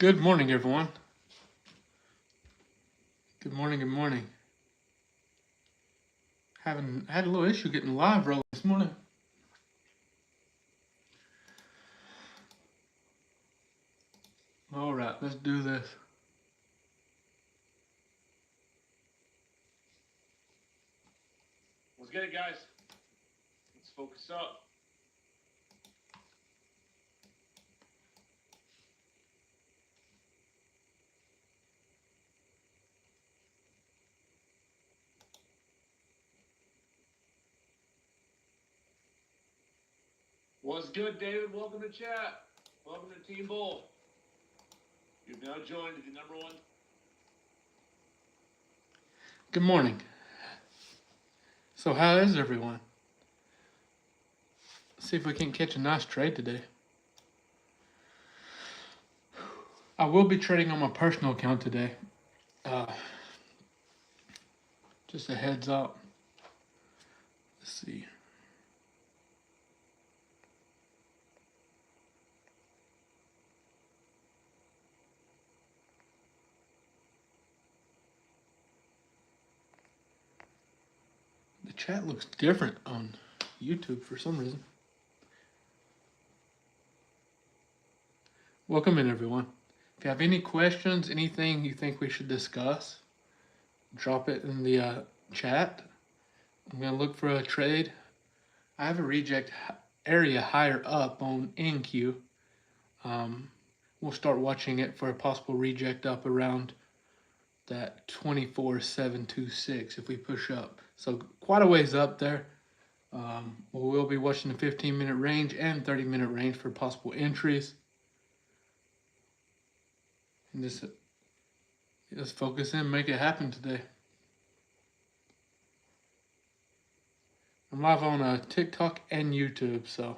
Good morning, everyone. Good morning, good morning. Had a little issue getting live rolling this morning. All right, let's do this. Let's get it, guys. Let's focus up. What's good, David? Welcome to chat. Welcome to Team Bull. You've now joined the number one. Good morning. So, how is everyone? See if we can catch a nice trade today. I will be trading on my personal account today. Just a heads up. Let's see. The chat looks different on YouTube for some reason. Welcome in, everyone. If you have any questions, anything you think we should discuss, drop it in the chat. I'm going to look for a trade. I have a reject area higher up on NQ. We'll start watching it for a possible reject up around that 24,726 if we push up. So quite a ways up there. We'll be watching the 15-minute range and 30-minute range for possible entries. And just focus in, make it happen today. I'm live on TikTok and YouTube, so.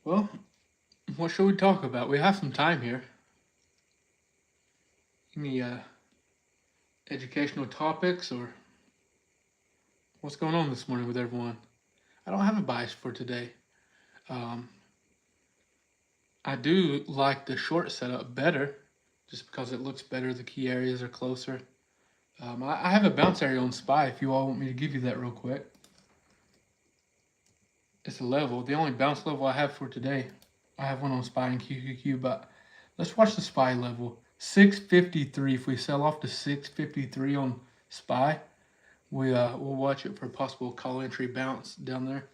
Well, what should we talk about? We have some time here. Any educational topics or what's going on this morning with everyone? I don't have a bias for today. I do like the short setup better just because it looks better. The key areas are closer. I have a bounce area on SPY if you all want me to give you that real quick. It's a level. The only bounce level I have for today. I have one on SPY and QQQ, but let's watch the SPY level. 653. If we sell off to 653 on SPY, we'll watch it for a possible call entry bounce down there.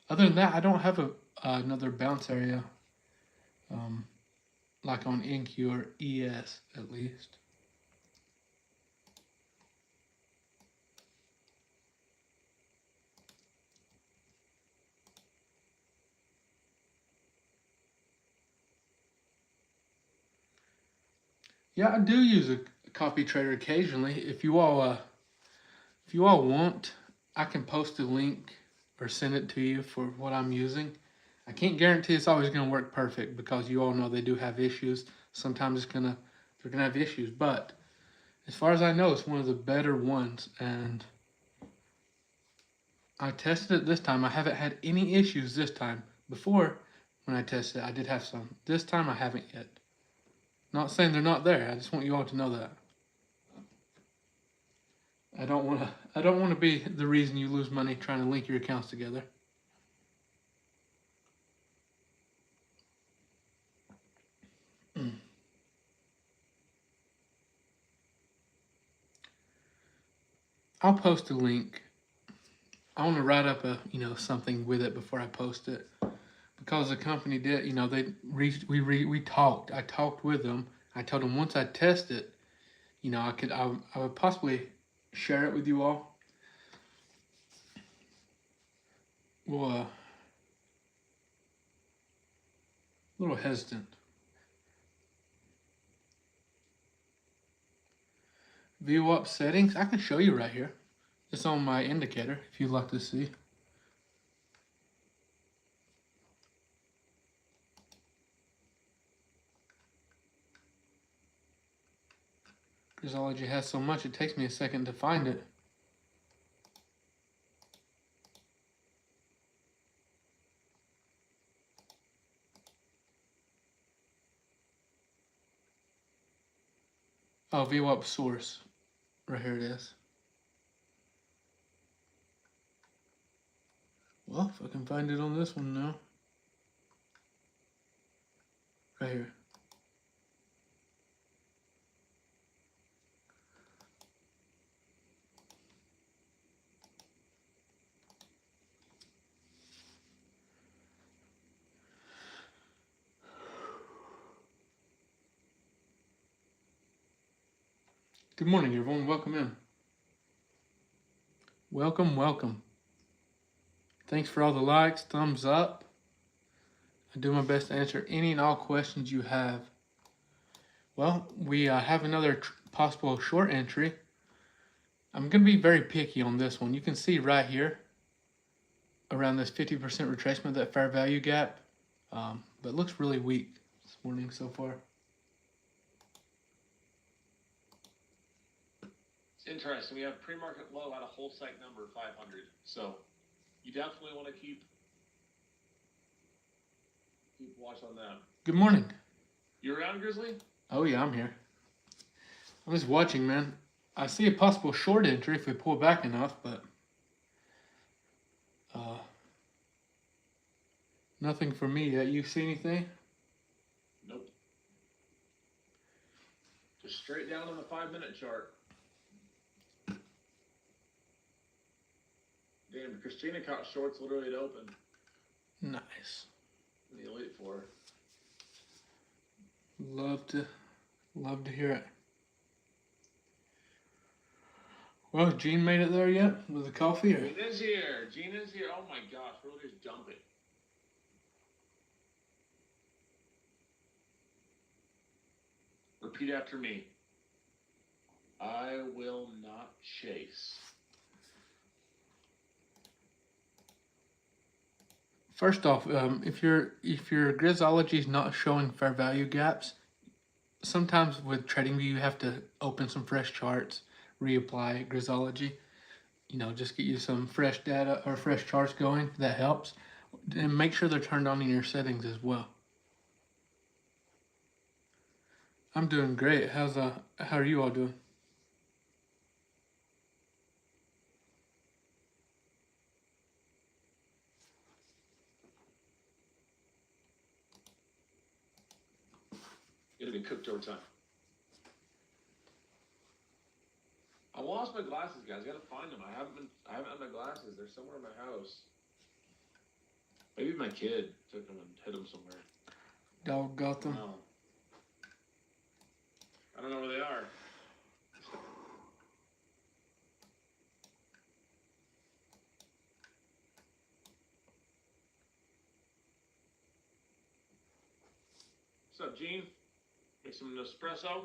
Other than that, I don't have another bounce area like on NQ or ES at least. Yeah, I do use a copy trader occasionally. If you all want, I can post a link or send it to you for what I'm using. I can't guarantee it's always going to work perfect because you all know they do have issues. Sometimes they're gonna have issues, but as far as I know, it's one of the better ones. And I tested it this time. I haven't had any issues this time. Before, when I tested it, I did have some. This time, I haven't yet. Not saying they're not there. I just want you all to know that. I don't want to be the reason you lose money trying to link your accounts together. I'll post a link. I want to write up something with it before I post it, because the company did. We talked. I talked with them. I told them once I test it, I would possibly share it with you all Well, a little hesitant. VWAP settings, I can show you right here. It's on my indicator if you'd like to see. Grizology has so much, it takes me a second to find it. Oh, VWAP source. Right here it is. Well, if I can find it on this one now. Right here. Good morning, everyone. Welcome in. Welcome, welcome. Thanks for all the likes, thumbs up. I do my best to answer any and all questions you have. Well, we have another possible short entry. I'm going to be very picky on this one. You can see right here around this 50% retracement, that fair value gap, but it looks really weak this morning so far. It's interesting. We have pre-market low at a whole site number 500. So you definitely want to keep watch on that. Good morning. You around, Grizzly? Oh yeah, I'm here. I'm just watching, man. I see a possible short entry if we pull back enough, but nothing for me yet. You see anything? Nope. Just straight down on the 5-minute chart. Damn, Christina caught shorts literally at open. Nice. What do you wait for? Love to hear it. Well, Gene made it there yet with the coffee? Or? Gina's here. Gina's here. Oh my gosh, we'll just dump it. Repeat after me. I will not chase. First off, if your Grizology is not showing fair value gaps, sometimes with TradingView you have to open some fresh charts, reapply Grizology. You know, just get you some fresh data or fresh charts going. That helps, and make sure they're turned on in your settings as well. I'm doing great. How are you all doing? It'll be cooked over time. I lost my glasses, guys. I gotta find them. I haven't had my glasses. They're somewhere in my house. Maybe my kid took them and hid them somewhere. Dog got them. No. I don't know where they are. What's up, Gene? Make some espresso.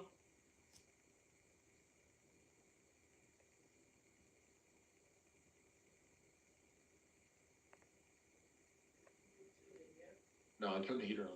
No, I turned the heater on.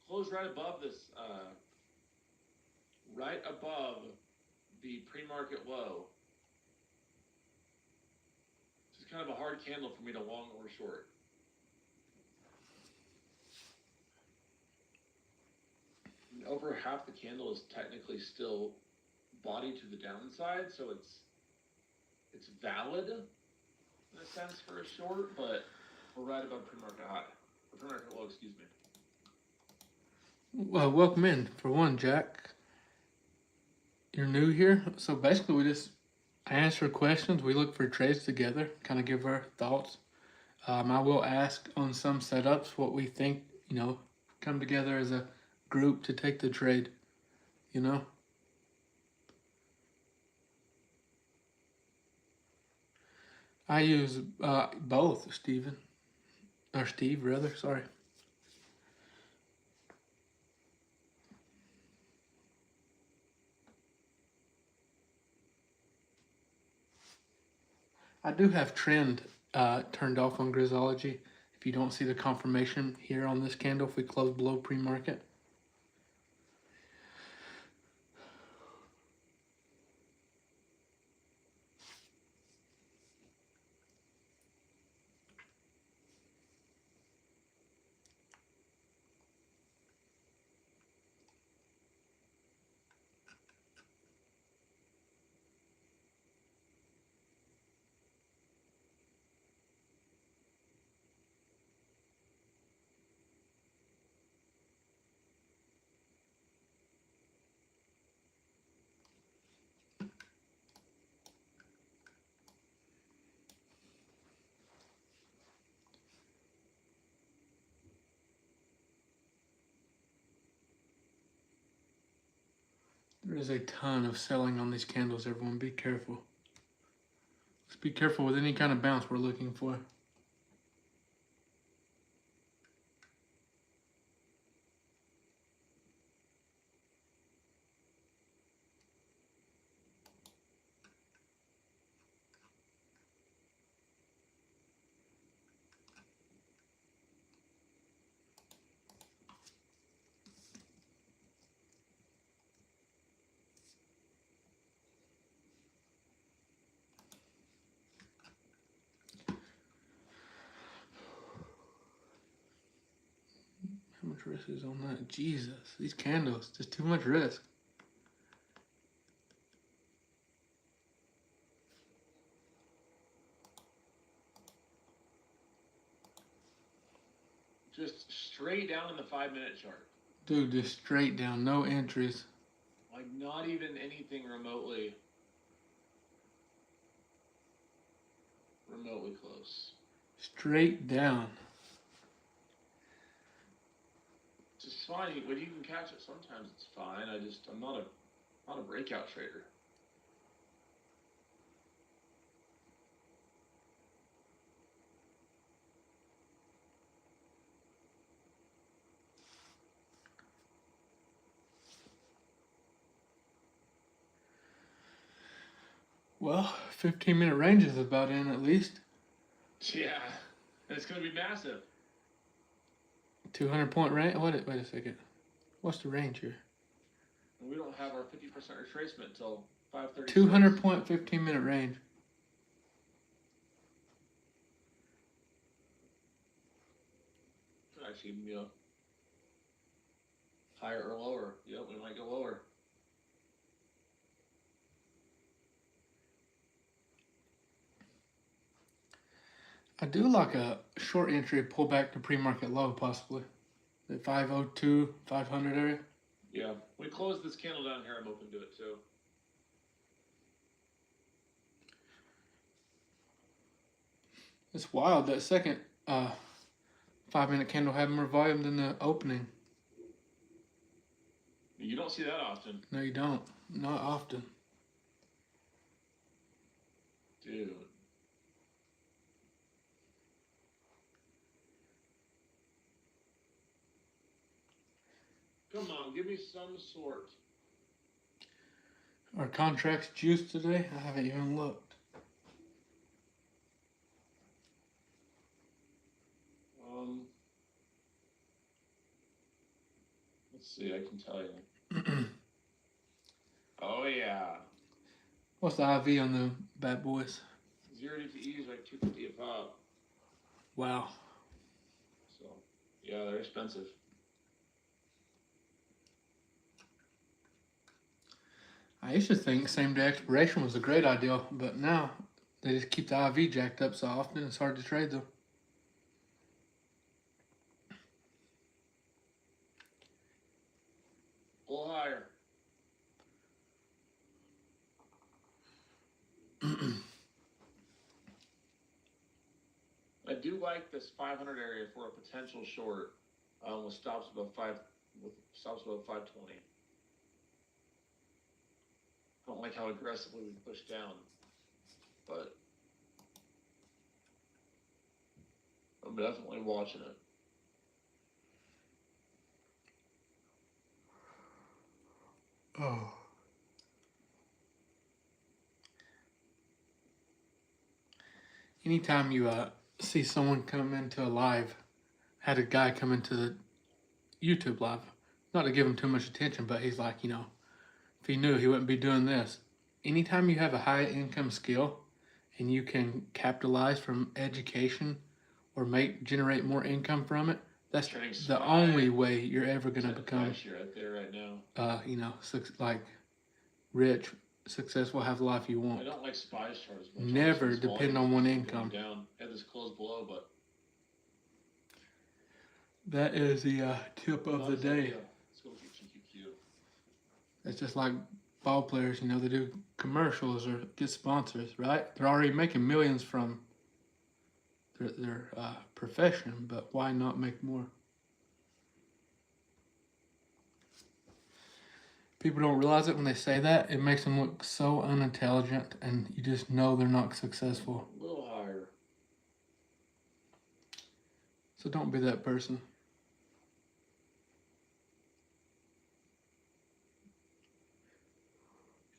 Close right above this, right above the pre-market low. It's kind of a hard candle for me to long or short. And over half the candle is technically still body to the downside, so it's valid in a sense for a short, but we're right above pre-market high. Or pre-market low, excuse me. Well, welcome in. For one, Jack, you're new here, so basically we just answer questions. We look for trades together, kind of give our thoughts. I will ask on some setups what we think, come together as a group to take the trade, you know? I use both, Steven. Or Steve, rather, sorry. I do have trend turned off on Grizzology. If you don't see the confirmation here on this candle, if we close below pre-market. There is a ton of selling on these candles, everyone. Be careful. Let's be careful with any kind of bounce we're looking for. How much risk is on that? Jesus, these candles, just too much risk. Just straight down in the 5-minute chart. Dude, just straight down, no entries. Like not even anything remotely close. Straight down. It's fine when you can catch it. Sometimes it's fine. I'm not a breakout trader. Well, 15-minute range is about in at least. Yeah, and it's gonna be massive. 200-point range. Wait a second. What's the range here? And we don't have our 50% retracement until 5:30. 200-point 15-minute range. Actually, higher or lower. Yep, we might go lower. I do like a short entry pull back to pre-market low, possibly. The 502, 500 area. Yeah, we close this candle down here. I'm open to it too. It's wild that second 5-minute candle had more volume than the opening. You don't see that often. No, you don't. Not often. Dude. Come on, give me some sort. Are contracts juiced today? I haven't even looked. Let's see, I can tell you. Oh yeah. What's the IV on the bad boys? 0 to E is like $250 a pop. Wow. So, yeah, they're expensive. I used to think same day expiration was a great idea, but now they just keep the IV jacked up so often it's hard to trade them. A little higher. I do like this 500 area for a potential short with stops above 520. Don't like how aggressively we push down, but I'm definitely watching it. Oh. Anytime you see someone come into a live, had a guy come into the YouTube live, not to give him too much attention, but he's like, if he knew, he wouldn't be doing this. Anytime you have a high income skill and you can capitalize from education or generate more income from it, that's the only way you're ever gonna become right there right now. like rich, successful, have the life you want. I don't like SPY's chart as much. Never depend on one income. Down. Had this close below, but that is the tip of the day. Let's go get GQQ. It's just like ball players, they do commercials or get sponsors, right? They're already making millions from their profession, but why not make more? People don't realize it when they say that. It makes them look so unintelligent, and you just know they're not successful. A little higher. So don't be that person.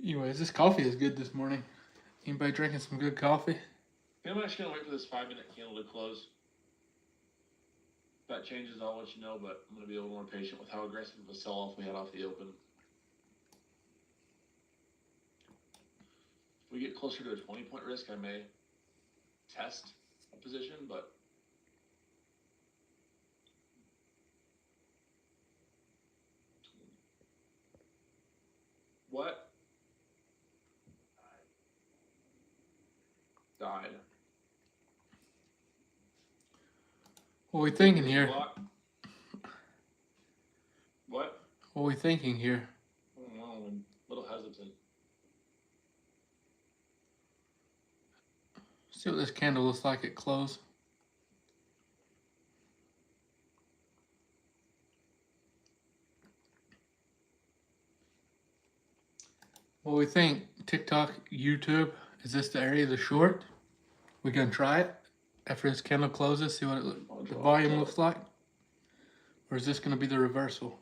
Anyways, this coffee is good this morning. Anybody drinking some good coffee? I'm actually going to wait for this 5-minute candle to close. If that changes, I'll let you know, but I'm going to be a little more patient with how aggressive of a sell-off we had off the open. If we get closer to a 20-point risk, I may test a position, but what? Died. What are we thinking here? What? What are we thinking here? I don't know. I'm a little hesitant. See what this candle looks like at close. What do we think? TikTok, YouTube, is this the area of the short? We gonna try it after this candle closes, see what the volume looks like? Or is this gonna be the reversal?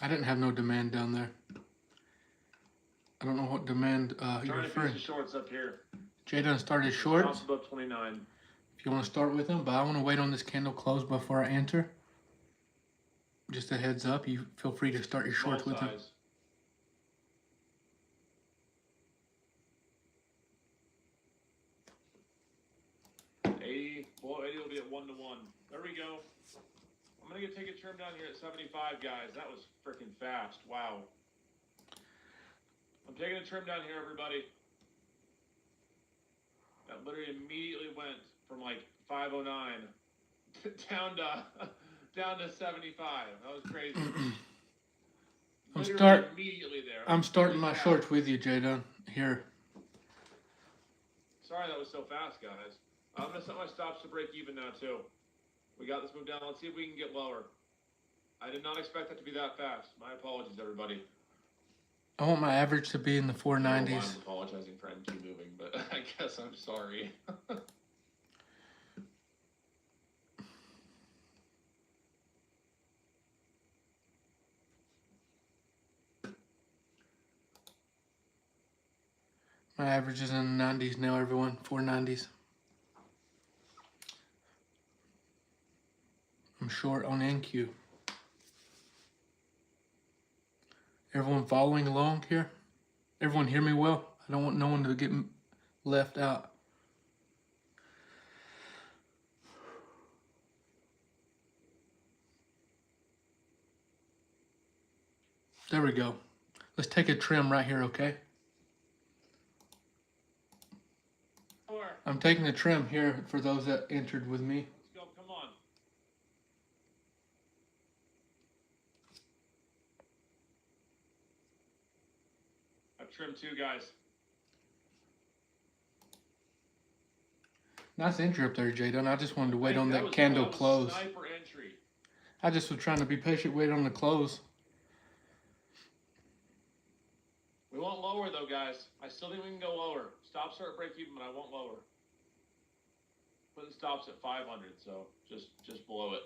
I didn't have no demand down there. I don't know what demand you're referring to. Shorts up here. Jay done started shorts. Above 29. If you want to start with them, but I want to wait on this candle close before I enter. Just a heads up, you feel free to start your shorts with them. 80 will be at 1-to-1. There we go. I'm gonna take a trim down here at 75, guys. That was freaking fast. Wow. I'm taking a trim down here, everybody. That literally immediately went from like 509 down to 75. That was crazy. Immediately there. I'm starting my shorts with you, Jada. Here. Sorry that was so fast, guys. I'm gonna set my stops to break even now too. We got this move down. Let's see if we can get lower. I did not expect that to be that fast. My apologies, everybody. I want my average to be in the I don't know why 490s. I'm apologizing for MQ moving, but I guess I'm sorry. My average is in the 90s now, everyone. 490s. I'm short on NQ. Everyone following along here? Everyone hear me well? I don't want no one to get left out. There we go. Let's take a trim right here, okay? I'm taking a trim here for those that entered with me. Let's go, come on. I've trimmed 2 guys. Nice entry up there, Jadon. I just wanted to wait Hey, on that was- candle was close. Sniper entry. I just was trying to be patient, wait on the close. We won't lower though, guys. I still think we can go lower. Stop, start, break even, but I won't lower. Putting stops at 500, so just below it.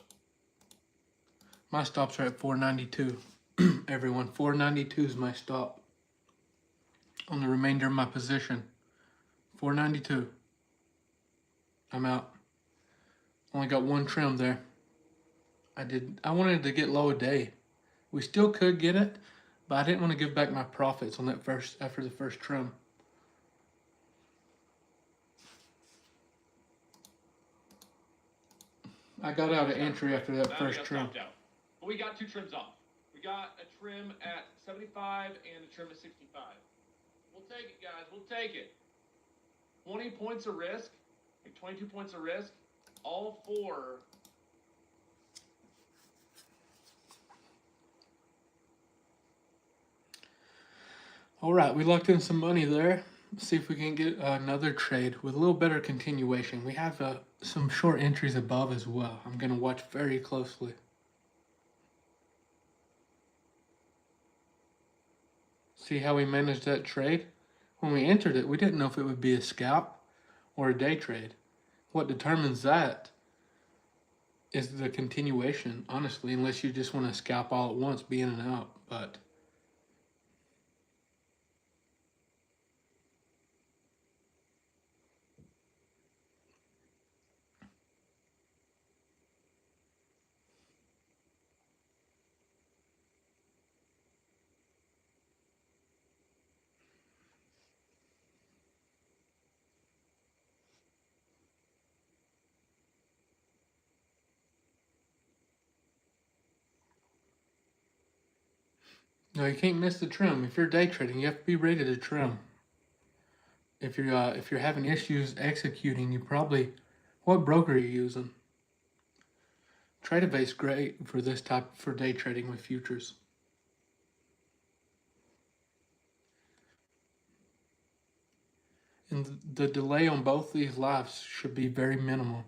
My stops are at 492. Everyone, 492 is my stop on the remainder of my position. 492. I'm out. Only got one trim there. I wanted to get low a day. We still could get it, but I didn't want to give back my profits on that after the first trim. I got out of entry after that first trim. Out. But we got 2 trims off. We got a trim at 75 and a trim at 65. We'll take it, guys. We'll take it. 20 points of risk, like 22 points of risk, all 4. All right, we locked in some money there. Let's see if we can get another trade with a little better continuation. We have some short entries above as well. I'm going to watch very closely. See how we managed that trade? When we entered it, we didn't know if it would be a scalp or a day trade. What determines that is the continuation, honestly, unless you just want to scalp all at once, be in and out. But no, you can't miss the trim. If you're day trading, you have to be ready to trim. If you're having issues executing, you probably, what broker are you using? Tradeabase's great for this type for day trading with futures. And the delay on both these lives should be very minimal.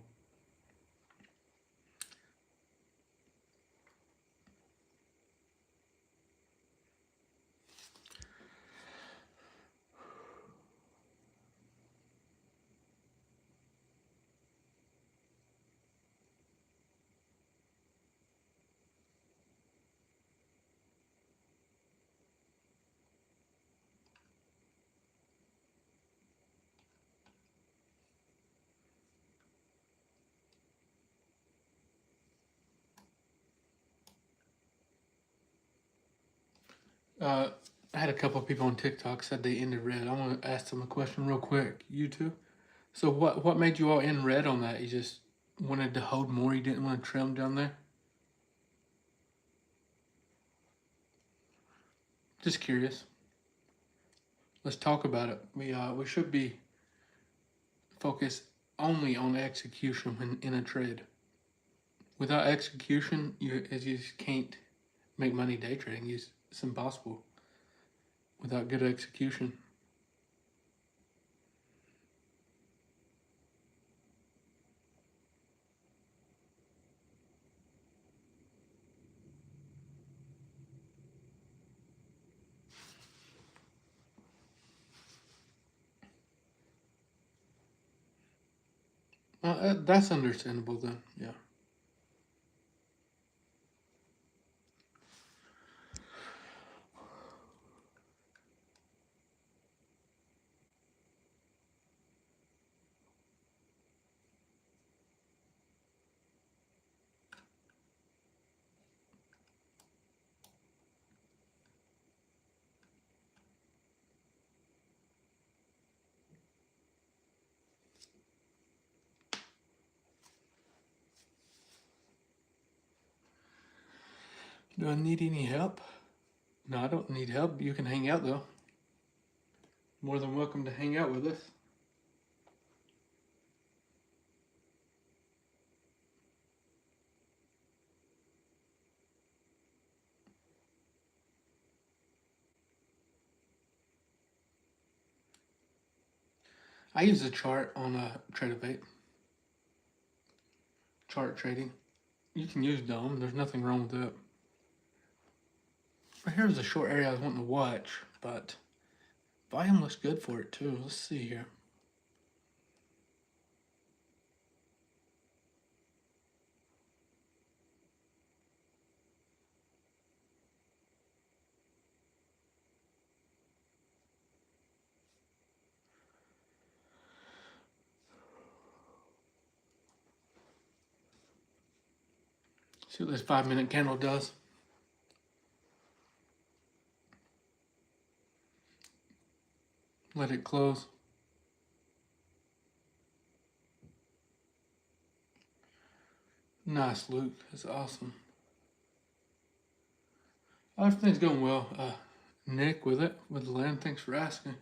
I had a couple of people on TikTok said they ended red. I want to ask them a question real quick. You two. So what made you all end red on that? You just wanted to hold more. You didn't want to trim down there. Just curious. Let's talk about it. We should be focused only on execution when in a trade. Without execution, you just can't make money day trading. It's impossible without good execution. That's understandable then. Yeah. Do I need any help? No, I don't need help. You can hang out though. More than welcome to hang out with us. I use a chart on a Tradebait. Chart trading. You can use Dome. There's nothing wrong with that. But here's a short area I was wanting to watch, but volume looks good for it too. Let's see here. See what this 5-minute candle does. Let it close. Nice, Luke. That's awesome. Everything's going well. Nick, with the land. Thanks for asking.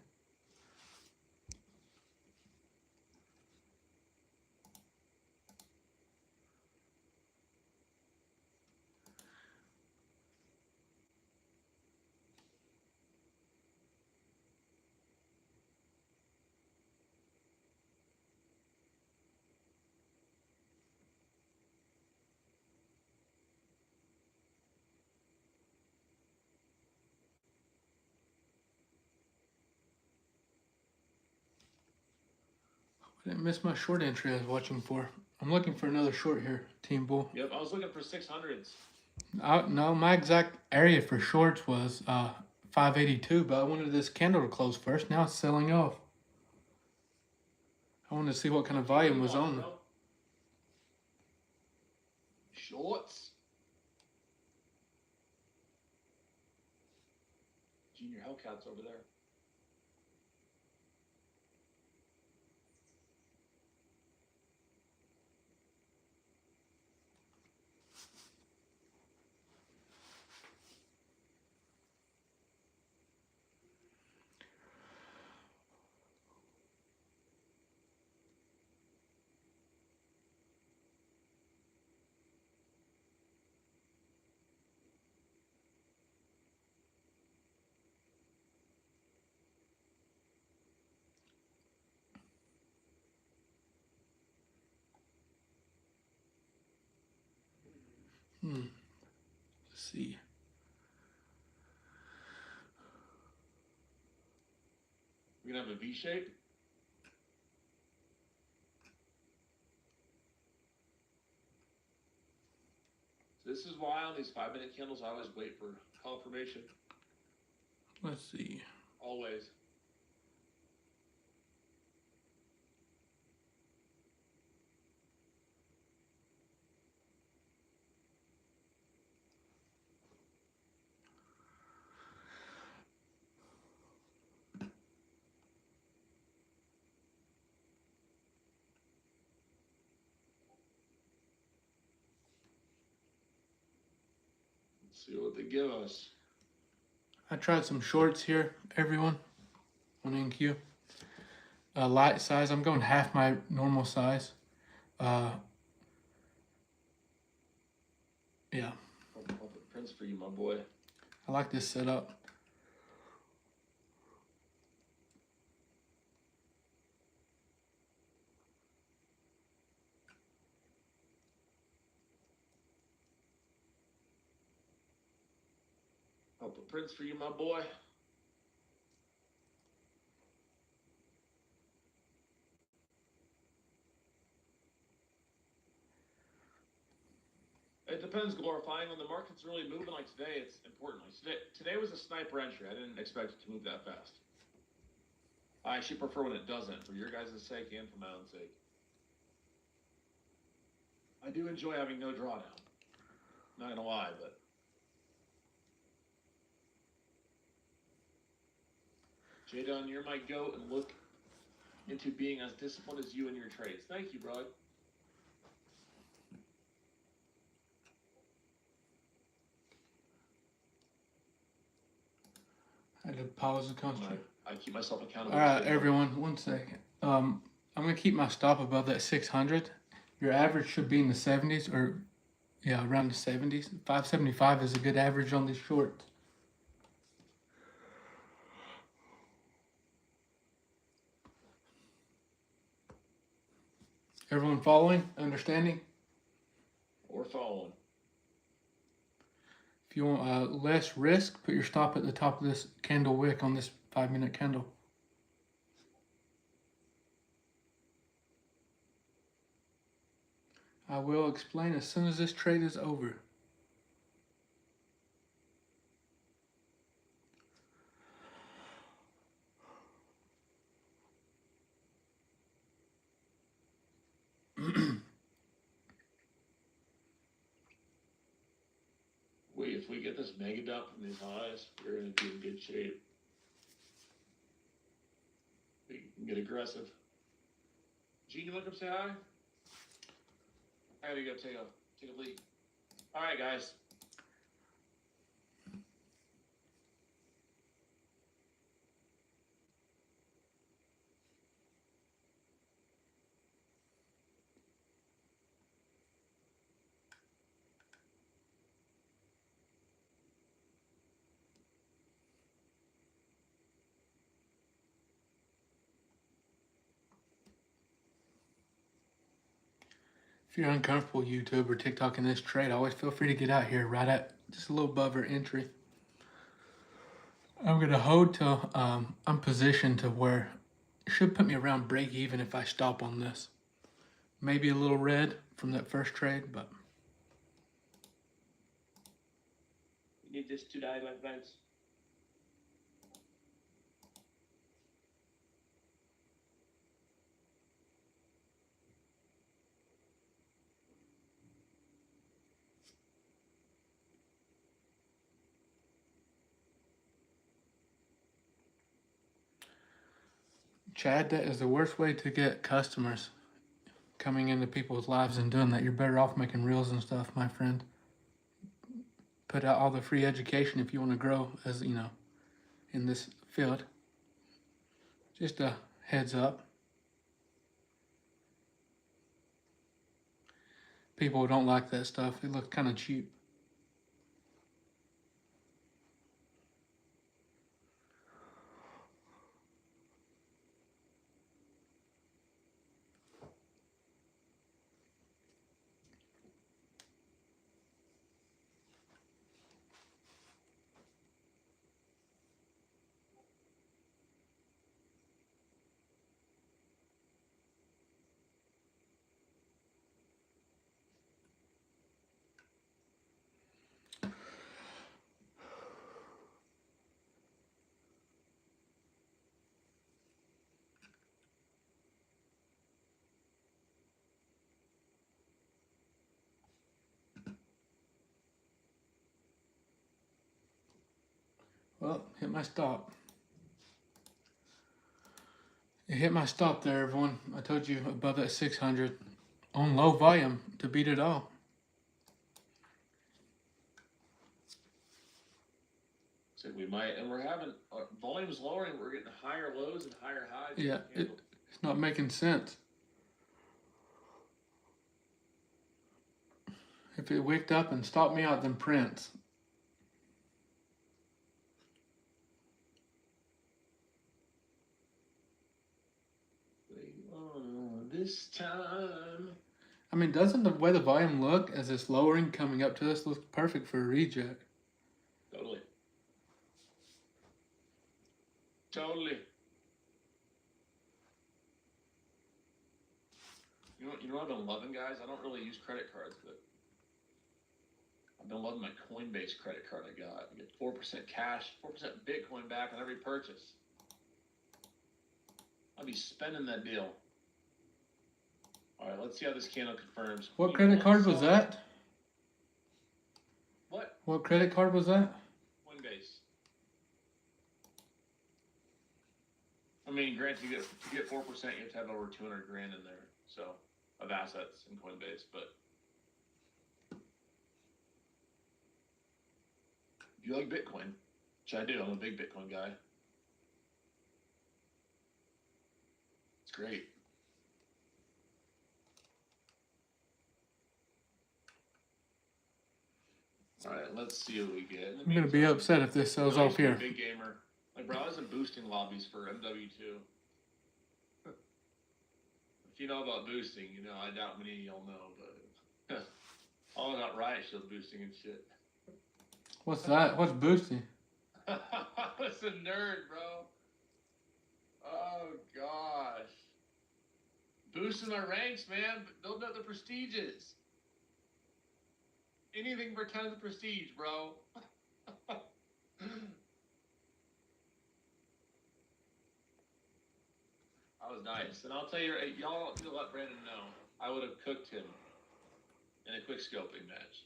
I didn't miss my short entry I was watching for. I'm looking for another short here, Team Bull. Yep, I was looking for 600s. No, my exact area for shorts was 582, but I wanted this candle to close first. Now it's selling off. I wanted to see what kind of volume was on. Shorts. Junior Hellcat's over there. Let's see. We're gonna have a V shape. So this is why on these 5-minute candles I always wait for confirmation. Let's see. Always. Let's see what they give us. I tried some shorts here, everyone, on NQ. Light size. I'm going half my normal size. Yeah. I'll put prints for you, my boy. I like this setup. I'll put prints for you, my boy. depends, glorifying. When the market's really moving like today, it's important. Like today was a sniper entry. I didn't expect it to move that fast. I actually prefer when it doesn't, for your guys' sake and for my own sake. I do enjoy having no drawdown. Not gonna lie, but Jadon, you're my goat, and look into being as disciplined as you in your trades. Thank you, bro. I had to pause the concentration. I keep myself accountable. All right, everyone, 1 second. I'm gonna keep my stop above that 600. Your average should be in the 70s, or yeah, around the 70s. 575 is a good average on these shorts. Everyone following, understanding? Or following. If you want less risk, put your stop at the top of this candle wick on this 5-minute candle. I will explain as soon as this trade is over. If we get this mega dump from these highs, we're going to be in good shape. We can get aggressive. Gene, you want to come say hi? I gotta go take a leak. All right, guys. If you're uncomfortable YouTube or TikTok in this trade, always feel free to get out here right at just a little above our entry. I'm going to hold till I'm positioned to where it should put me around break even if I stop on this. Maybe a little red from that first trade, but you need this to die, my friends. Chad, that is the worst way to get customers coming into people's lives and doing that. You're better off making reels and stuff, my friend. Put out all the free education if you want to grow as, you know, in this field. Just a heads up. People don't like that stuff. It looks kind of cheap. Well, hit my stop. It hit my stop there, everyone. I told you above that 600 on low volume to beat it all. So we might, and we're having volumes lowering. We're getting higher lows and higher highs. Yeah, it's not making sense. If it wicked up and stopped me out, then prints. This time. I mean, doesn't the way the volume look as it's lowering coming up to this look perfect for a reject? Totally. Totally. You know what I've been loving, guys? I don't really use credit cards, but I've been loving my Coinbase credit card I got. You get 4% cash, 4% Bitcoin back on every purchase. I'll be spending that deal. All right, let's see how this candle confirms. What credit card was that? What? What credit card was that? Coinbase. I mean, granted, to get 4%, you have to have over 200 grand in there, so of assets in Coinbase. But if you like Bitcoin, which I do, I'm a big Bitcoin guy. It's great. All right, let's see what we get. I'm gonna be upset if this sells off here. Big gamer. Like, bro, I was in boosting lobbies for MW2. If you know about boosting, you know, I doubt many of y'all know, but all about riot shield boosting and shit. What's that? What's boosting? That's a nerd, bro. Oh, gosh. Boosting my ranks, man. Building up the prestiges. Anything for 10th prestige, bro. That was nice. And I'll tell you, y'all need to let Brandon know. I would have cooked him in a quick scoping match.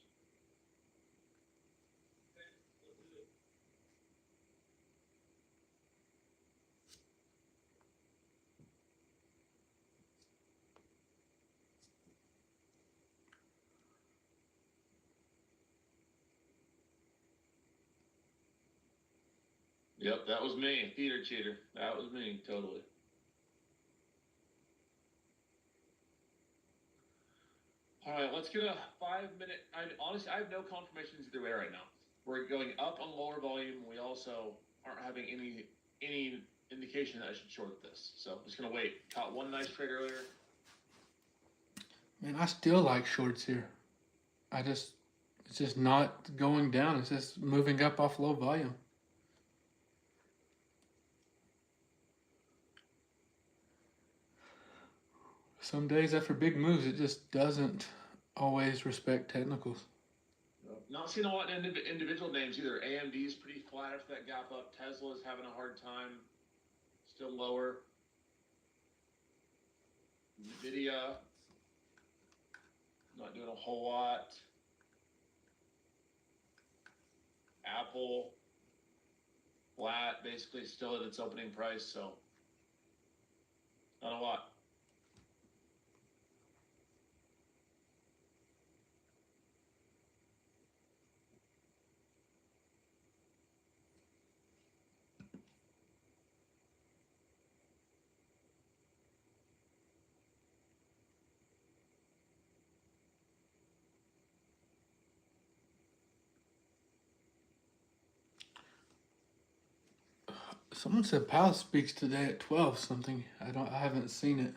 Yep, that was me. Theater cheater. That was me, totally. All right, let's get a 5-minute. Honestly, I have no confirmations either way right now. We're going up on lower volume. We also aren't having any indication that I should short this. So I'm just gonna wait. Caught one nice trade earlier. Man, I still like shorts here. It's just not going down. It's just moving up off low volume. Some days after big moves, it just doesn't always respect technicals. Not seeing a lot in individual names either. AMD's pretty flat after that gap up. Tesla's having a hard time. Still lower. Nvidia, not doing a whole lot. Apple, flat, basically still at its opening price, so not a lot. Someone said Palace speaks today at 12 something. I haven't seen it.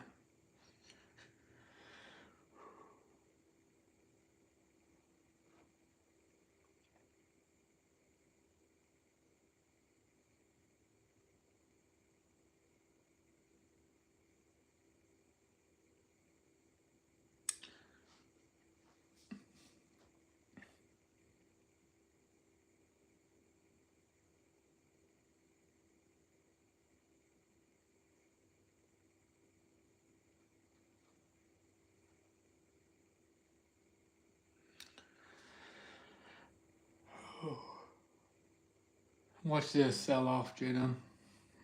Watch this sell off, Jadon,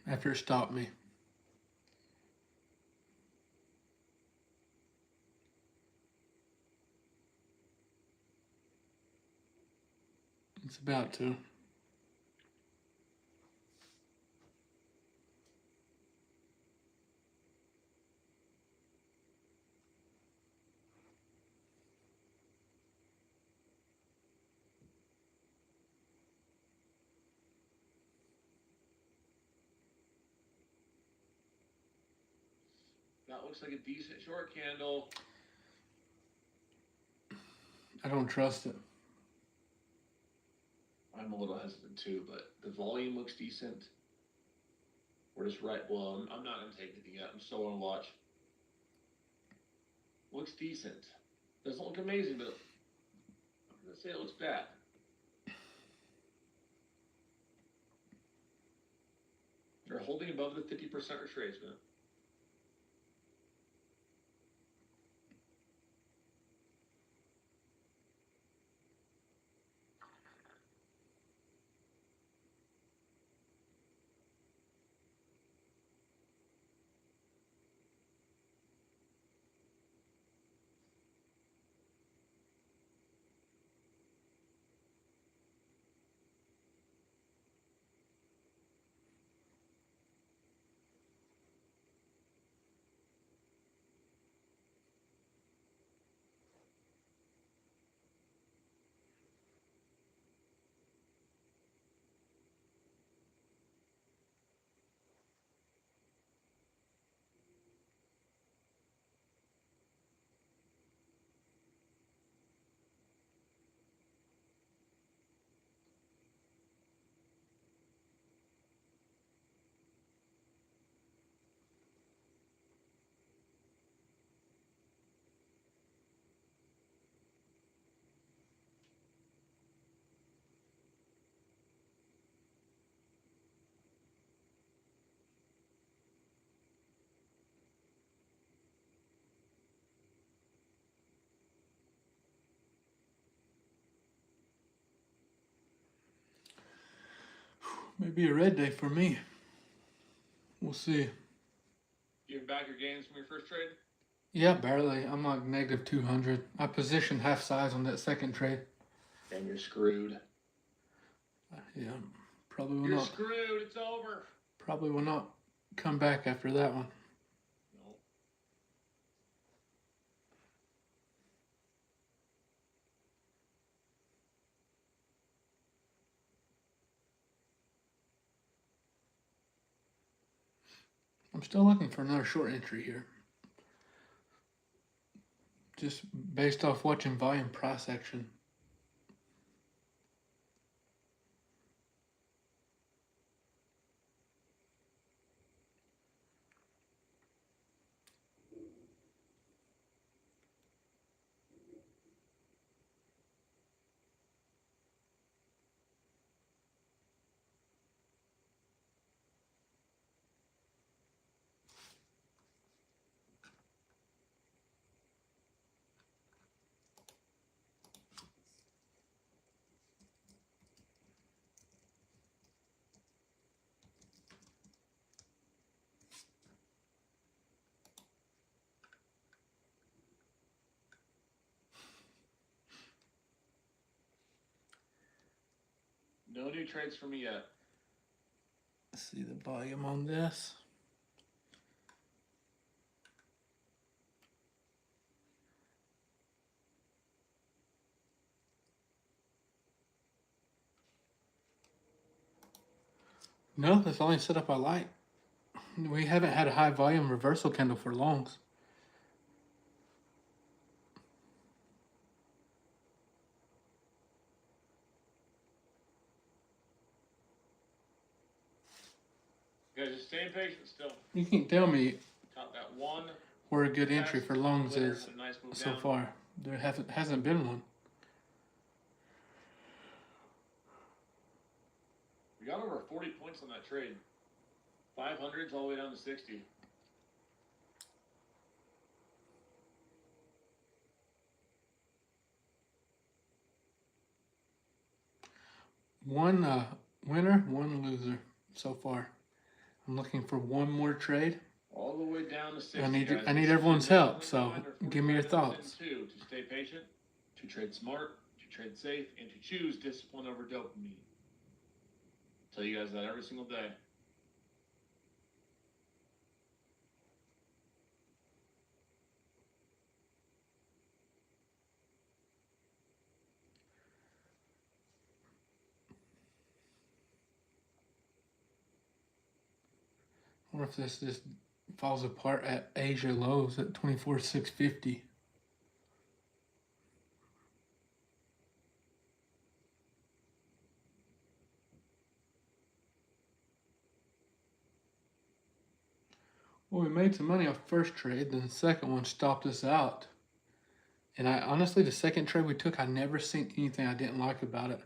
after it stopped me. It's about to. That looks like a decent short candle. I don't trust it. I'm a little hesitant too, but the volume looks decent. We're just right. Well, I'm not going to take anything yet. I'm still on watch. Looks decent. Doesn't look amazing, but gonna say it looks bad. They're holding above the 50% retracement. Maybe a red day for me. We'll see. You have back your gains from your first trade? Yeah, barely. I'm like negative 200. I positioned half size on that second trade. And you're screwed. Yeah, probably will You're not. screwed. It's over. Probably will not come back after that one. No. I'm still looking for another short entry here. Just based off watching volume price action. No new trades for me yet. Let's see the volume on this. No, that's the only setup I like. We haven't had a high volume reversal candle for longs. You guys just staying patient still. You can't tell me Caught that one. where a good entry for longs Winner, is a nice move so down. far. There hasn't been one. We got over 40 points on that trade. 500s all the way down to 60. One winner, one loser so far. I'm looking for one more trade. All the way down to 60. I need guys. everyone's help, so give me your 49 thoughts. within 2 to stay patient, to trade smart, to trade safe, and to choose discipline over dopamine. Tell you guys that every single day. I wonder if this just falls apart at Asia lows at 24,650. Well, we made some money off first trade, then the second one stopped us out. And I honestly, the second trade we took, I never seen anything I didn't like about it.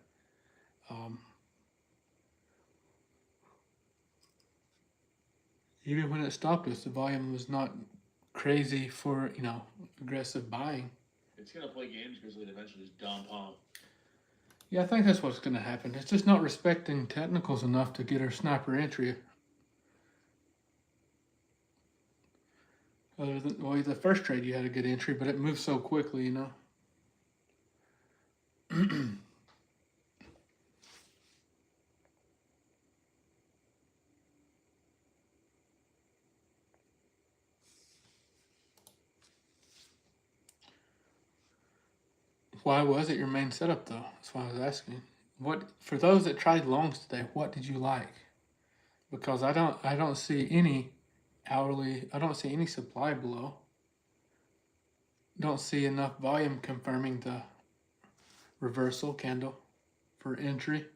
Even when it stopped us, the volume was not crazy for, aggressive buying. It's gonna play games because it eventually just dump, huh? Yeah, I think that's what's going to happen. It's just not respecting technicals enough to get our sniper entry. Other than, well, the first trade you had a good entry, but it moved so quickly, Why was it your main setup though? That's why I was asking. What for those that tried longs today? What did you like? Because I don't see any hourly. I don't see any supply below. Don't see enough volume confirming the reversal candle for entry.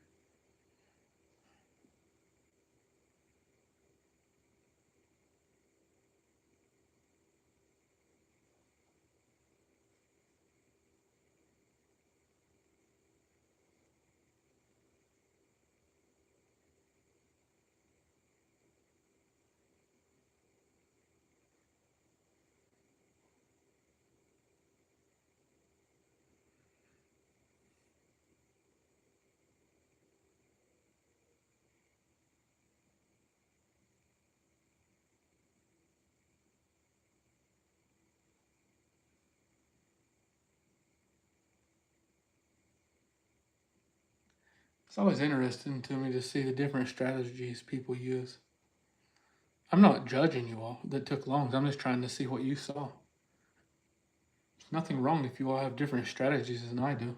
It's always interesting to me to see the different strategies people use. I'm not judging you all that took longs. I'm just trying to see what you saw. There's nothing wrong if you all have different strategies than I do.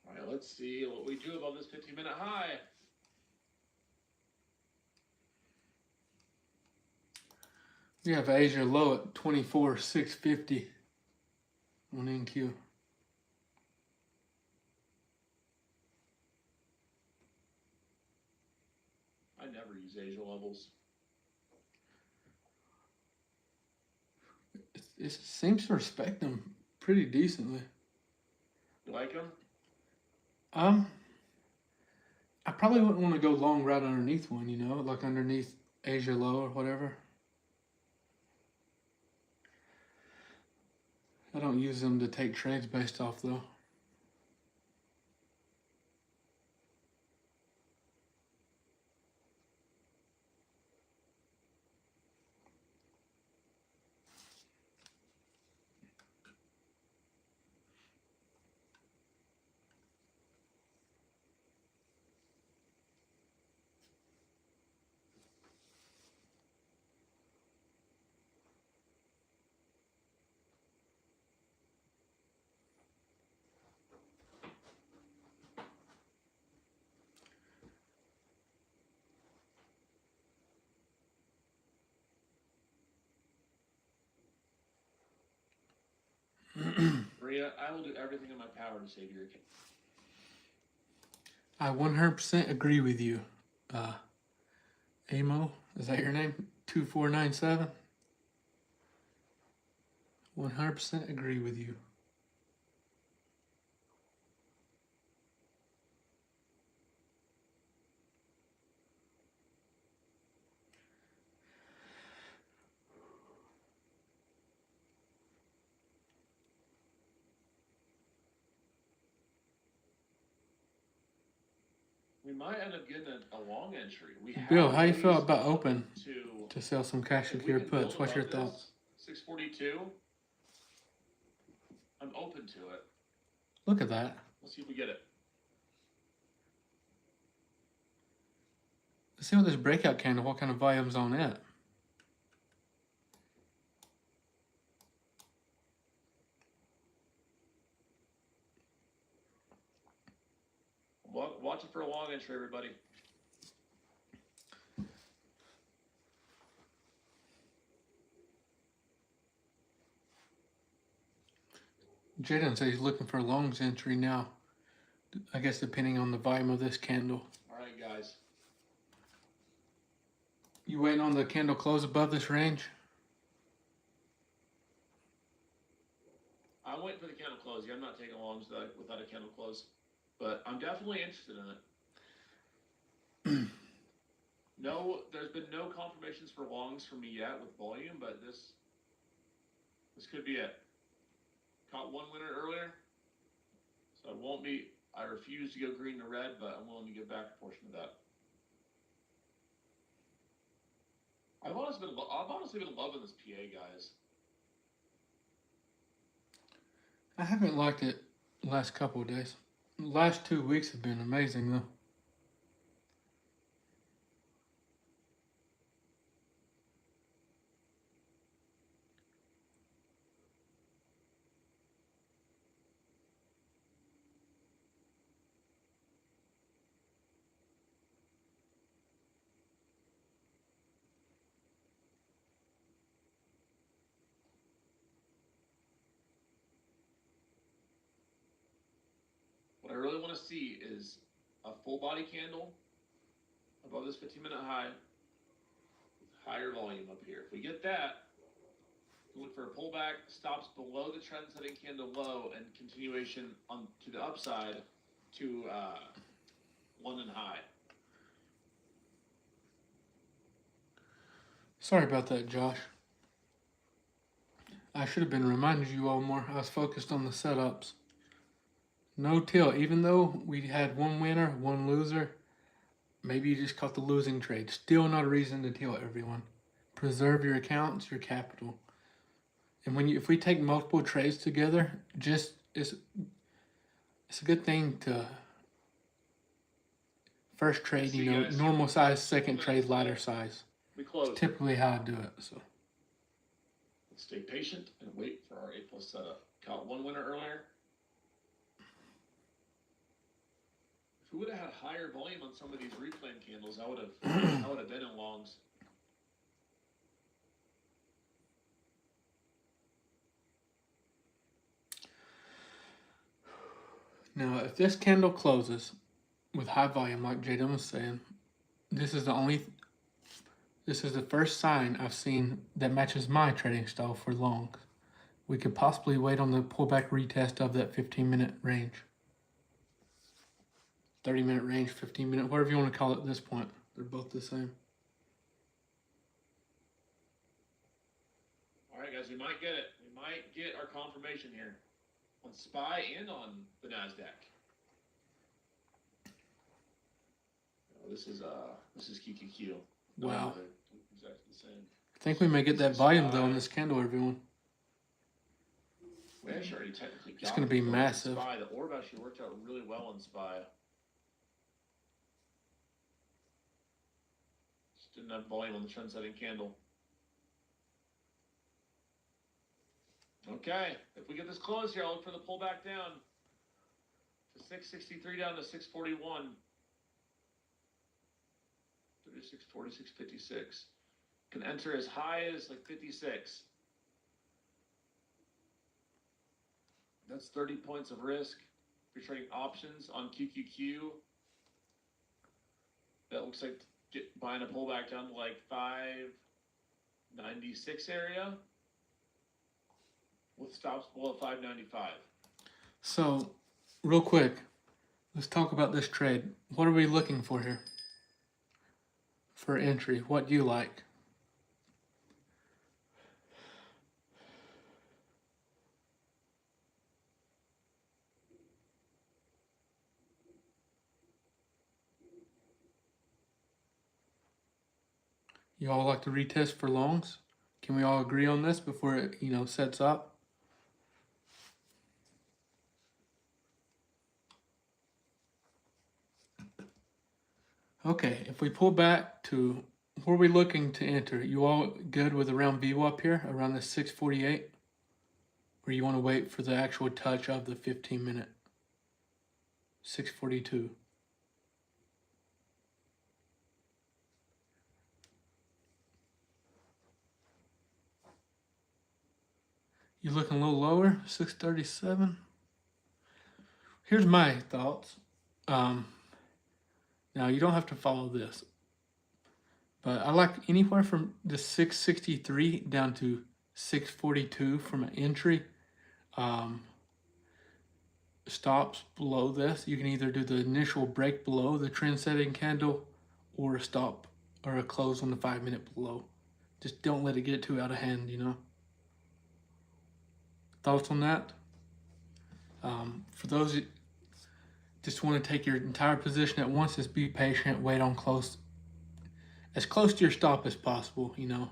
All right, let's see what we do about this 15-minute high. We have Asia low at 24,650 on NQ. I never use Asia levels. It seems to respect them pretty decently. You like them? I probably wouldn't want to go long right underneath one, like underneath Asia low or whatever. I don't use them to take trades based off though. Maria, I will do everything in my power to save your account. I 100% agree with you. Amo, is that your name? 2497? 100% agree with you. We might end up getting a long entry. Bill, how you feel about open to to sell some cash if we secure can puts? build What's your above thoughts? this 642. I'm open to it. Look at that. Let's see if we get it. Let's see what this breakout candle, what kind of volume's on it. watch it for a long entry, everybody. Jaden says he's looking for a longs entry now. I guess depending on the volume of this candle. All right, guys. You waiting on the candle close above this range? I'm waiting for the candle close. Yeah, I'm not taking longs without a candle close, but I'm definitely interested in it. No, there's been no confirmations for longs for me yet with volume, but this could be it. Caught one winner earlier, so I refuse to go green to red, but I'm willing to give back a portion of that. I've honestly been loving this PA, guys. I haven't liked it the last couple of days. The last 2 weeks have been amazing though. What I really want to see is a full body candle above this 15-minute high with higher volume up here. If we get that, we look for a pullback, stops below the trend setting candle low, and continuation on to the upside to London high. Sorry about that, Josh. I should have been reminding you all more. I was focused on the setups. No till, even though we had one winner, one loser, maybe you just caught the losing trade. Still not a reason to till, everyone. Preserve your accounts, your capital. And if we take multiple trades together, it's a good thing to first trade, See you guys. normal size, second trade, lighter size. We close. It's typically how I do it, so. Let's stay patient and wait for our A+ setup. Caught one winner earlier. If we would have had higher volume on some of these replan candles, I would have been in longs. Now, if this candle closes with high volume, like Jaden was saying, this is the first sign I've seen that matches my trading style for longs. We could possibly wait on the pullback retest of that 15-minute range. 30-minute range, 15-minute, whatever you want to call it at this point. They're both the same. All right, guys, we might get it. We might get our confirmation here on SPY and on the NASDAQ. Oh, this is QQQ. Wow. They're exactly the same. I think we may get that volume though in this candle, everyone. We actually already technically got It's going to be the massive. SPY. The orb actually worked out really well on SPY. Just didn't have volume on the trend setting candle. Okay, if we get this close here, I'll look for the pullback down to 663 down to 641. 3640, 656. Can enter as high as like 56. That's 30 points of risk. If you're trading options on QQQ, that looks like buying a pullback down to like 596 area with stops below 595. So, real quick, let's talk about this trade. What are we looking for here? For entry, what do you like? You all like to retest for longs? Can we all agree on this before it, sets up? Okay, if we pull back to where are we looking to enter? You all good with around VWAP here, around the 648? Or you want to wait for the actual touch of the 15-minute? 642. You looking a little lower? 637. Here's my thoughts. Now you don't have to follow this, but I like anywhere from the 663 down to 642 from an entry. Stops below this. You can either do the initial break below the trend setting candle or a stop or a close on the 5 minute below. Just don't let it get too out of hand, you know. Thoughts on that? For those that just want to take your entire position at once, just be patient, wait on as close to your stop as possible, you know.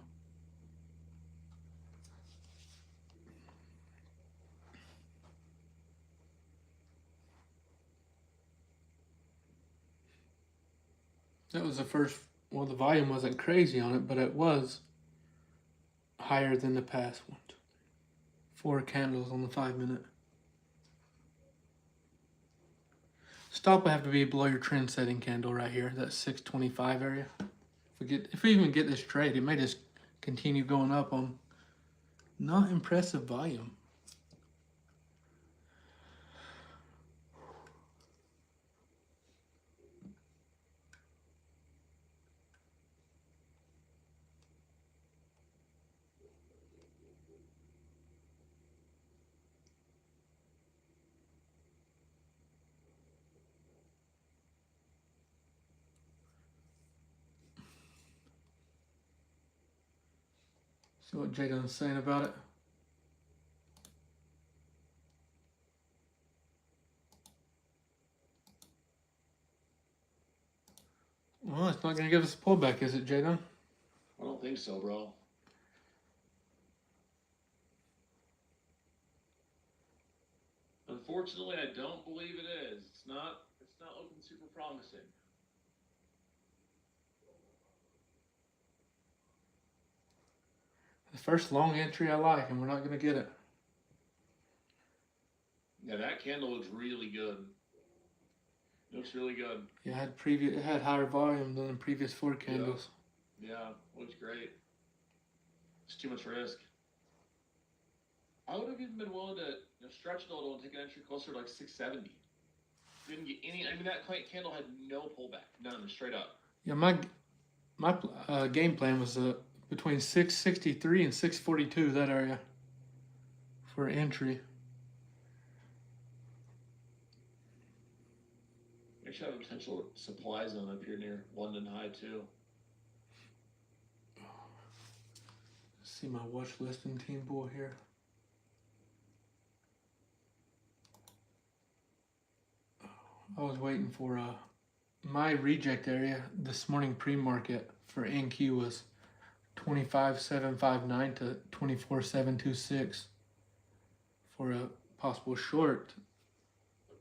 That was the first, well, the volume wasn't crazy on it, but it was higher than the past one. 4 candles on the 5 minute. Stop will have to be below your trend setting candle right here, that 625 area. If we even get this trade, it may just continue going up on not impressive volume. See what Jadon's saying about it. Well, it's not going to give us a pullback, is it, Jadon? I don't think so, bro. Unfortunately, I don't believe it is. It's not looking super promising. The first long entry I like, and we're not going to get it. Yeah, that candle looks really good. Looks really good. Yeah, it had higher volume than the previous 4 candles. Yeah, looks great. It's too much risk. I would have even been willing to stretch it a little and take an entry closer to like 670. Didn't get any. I mean, that candle had no pullback, none, straight up. Yeah, my game plan was between 663 and 642, that area, for entry. We should have a potential supply zone up here near London High too. See my watch list and team bull here. I was waiting for my reject area this morning pre-market for NQ was 25,759 to 24,726 for a possible short.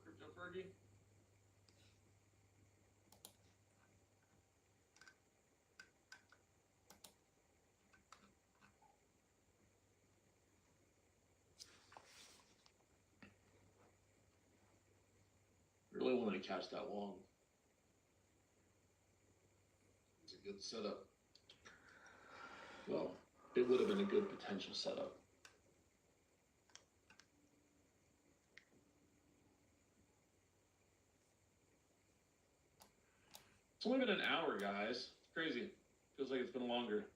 Crypto Fergie? Really wanted to catch that long. It's a good setup. Well, it would have been a good potential setup. It's only been an hour, guys. Crazy. Feels like it's been longer.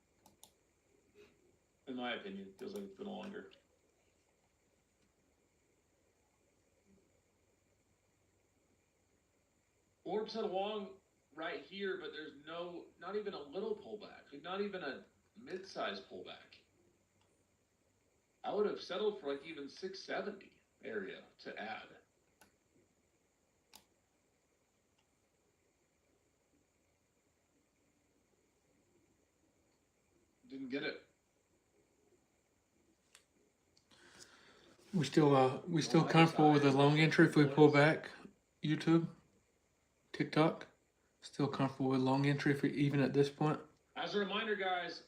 In my opinion, feels like it's been longer. Orbs had long right here, but there's not even a little pullback, like not even a mid-size pullback. I would have settled for like even 670 area to add. Didn't get it. We still comfortable with a long entry if we pull back. YouTube, TikTok, still comfortable with long entry if we, even at this point. As a reminder, guys,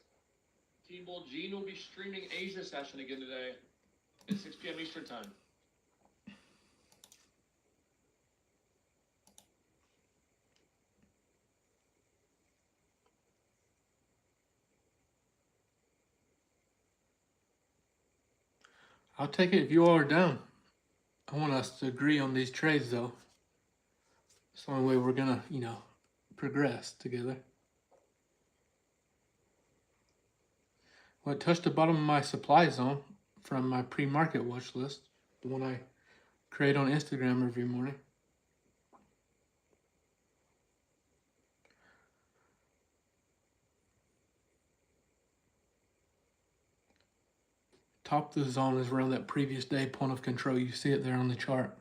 Team Bull Gene will be streaming Asia session again today at 6 p.m. Eastern time. I'll take it if you all are down. I want us to agree on these trades, though. It's the only way we're gonna, progress together. Well, it touched the bottom of my supply zone from my pre-market watch list, the one I create on Instagram every morning. Top of the zone is around that previous day point of control. You see it there on the chart.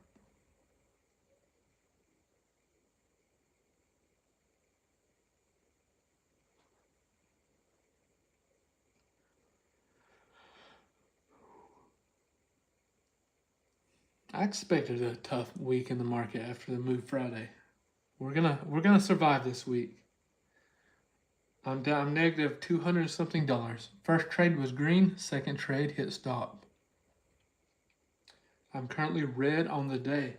I expected a tough week in the market after the move Friday. We're gonna survive this week. I'm down. I'm negative $200 something. First trade was green. Second trade hit stop. I'm currently red on the day.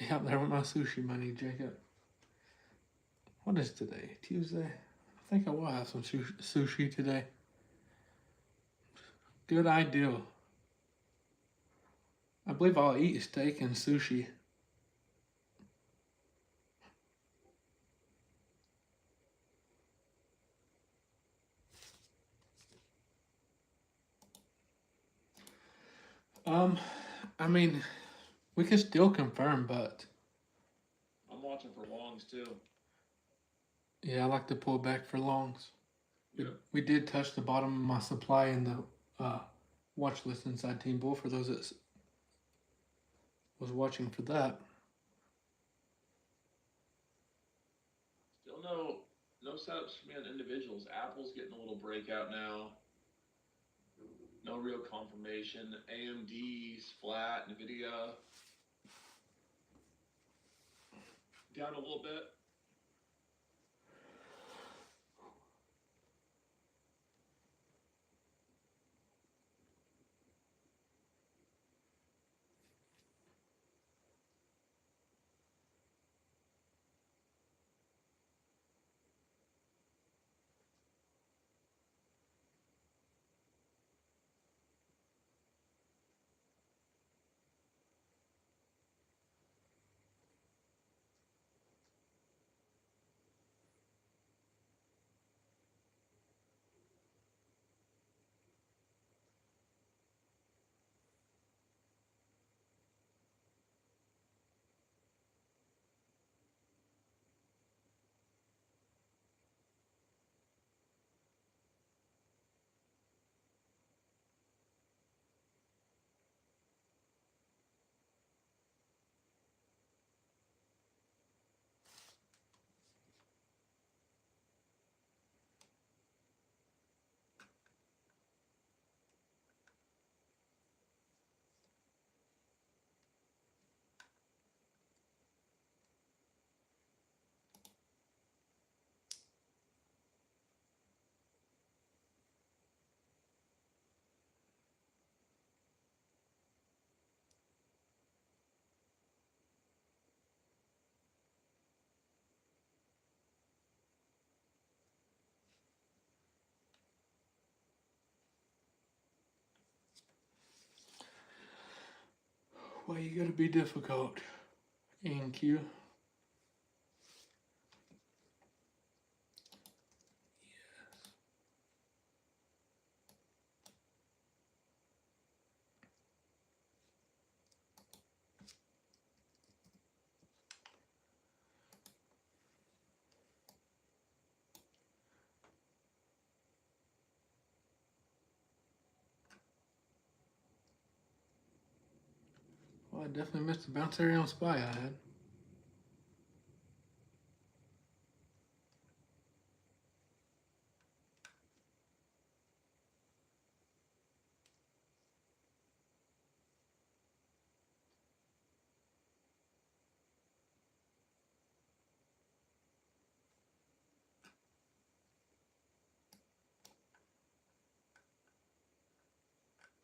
Yep, there went my sushi money, Jacob. What is today? Tuesday? I think I will have some sushi today. Good idea. I believe I'll eat steak and sushi. I mean, we can still confirm, but I'm watching for longs too. yeah, I like to pull back for longs. Yep. We did touch the bottom of my supply in the watch list inside Team Bull for those that was watching for that. Still no setups for me on individuals. Apple's getting a little breakout now. No real confirmation. AMD's flat. Nvidia down a little bit. Why you gotta be difficult, NQ? Well, I definitely missed the bounce area on SPY I had.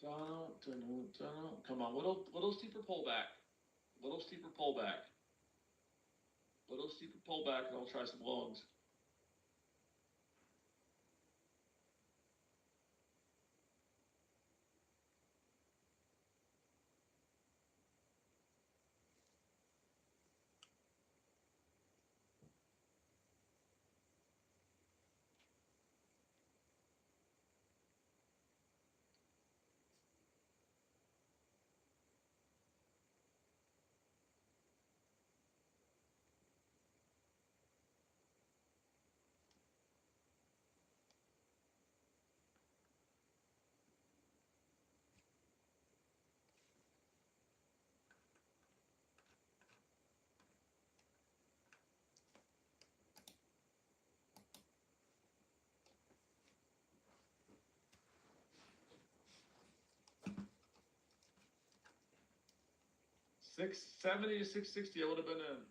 Come on, little steeper pullback. Little steeper pullback. Little steeper pullback, and I'll try some longs. $670 to $660, I would have been in.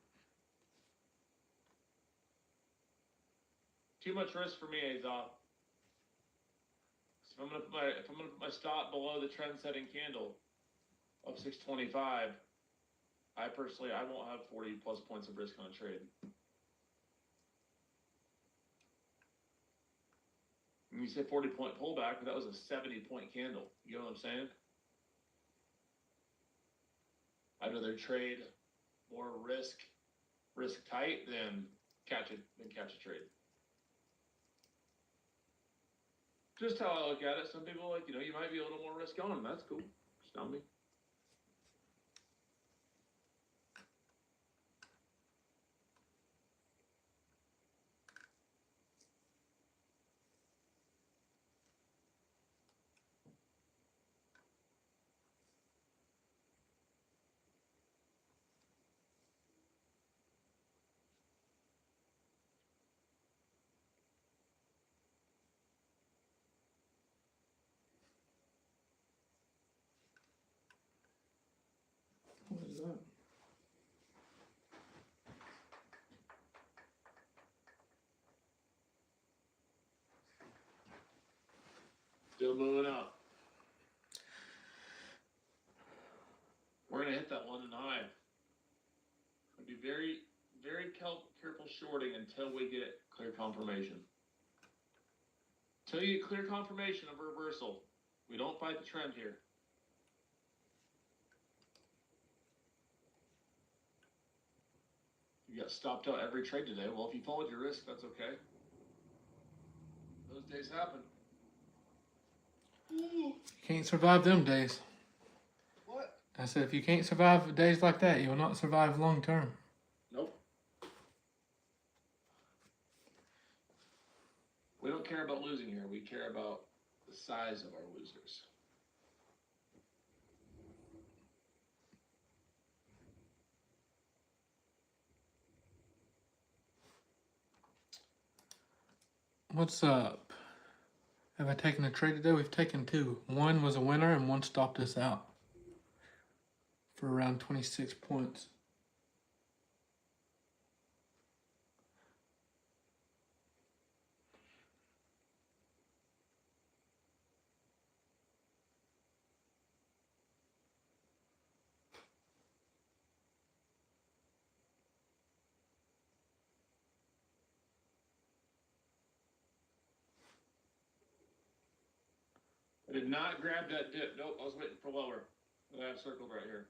Too much risk for me, Azov. So if I'm gonna put my stop below the trend-setting candle of 625, I won't have 40 plus points of risk on a trade. And you said 40-point pullback, but that was a 70-point candle. You know what I'm saying? I'd rather trade more risk tight than catch a trade. Just how I look at it. Some people like, you might be a little more risk on. That's cool. Just tell me. What is that? Still moving up. We're gonna hit that London high. I'd be very, very careful shorting until we get clear confirmation. Until you get clear confirmation of a reversal, we don't fight the trend here. You got stopped out every trade today. Well, if you followed your risk, that's okay. Those days happen. You can't survive them days. What? I said, if you can't survive days like that, you will not survive long term. Nope. We don't care about losing here. We care about the size of our losers. What's up? Have I taken a trade today? We've taken two. One was a winner and one stopped us out for around 26 points. I did not grab that dip. Nope, I was waiting for lower. That I have circled right here.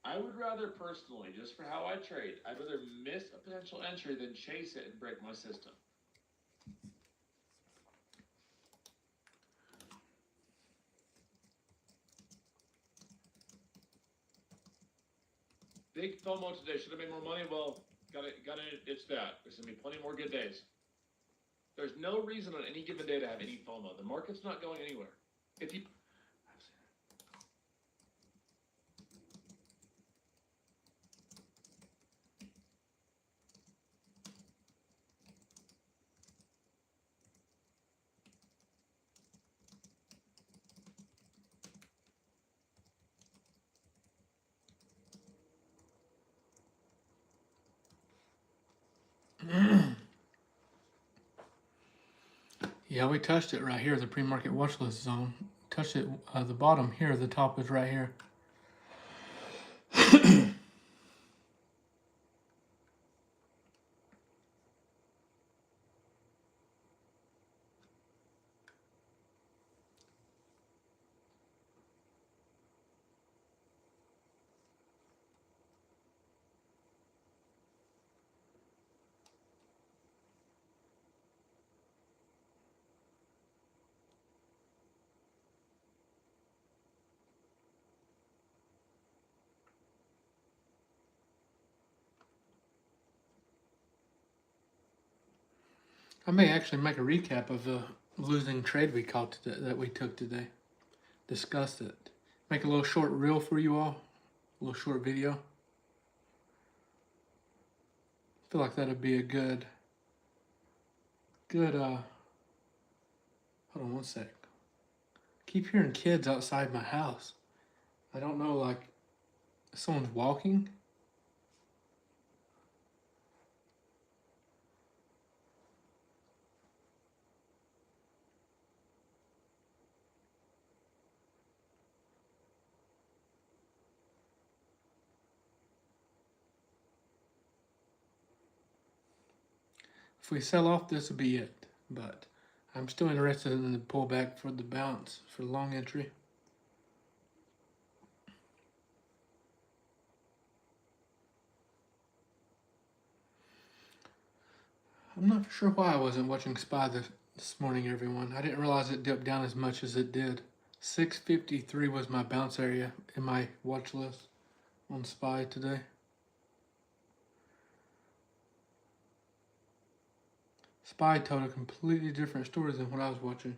I would rather personally, just for how I trade, I'd rather miss a potential entry than chase it and break my system. Big FOMO today. Should have made more money. Well, gotta ditch that. There's gonna be plenty more good days. There's no reason on any given day to have any FOMO. The market's not going anywhere. If you Yeah, we touched it right here, the pre-market watch list zone. Touched it, the bottom here, the top is right here. I may actually make a recap of the losing trade we caught today, that we took today. Discuss it. Make a little short reel for you all. A little short video. I feel like that'd be a good, hold on one sec. Keep hearing kids outside my house. I don't know, like, someone's walking. If we sell off, this will be it. But I'm still interested in the pullback for the bounce for long entry. I'm not sure why I wasn't watching SPY this morning, everyone. I didn't realize it dipped down as much as it did. 653 was my bounce area in my watch list on SPY today. SPY told a completely different story than what I was watching.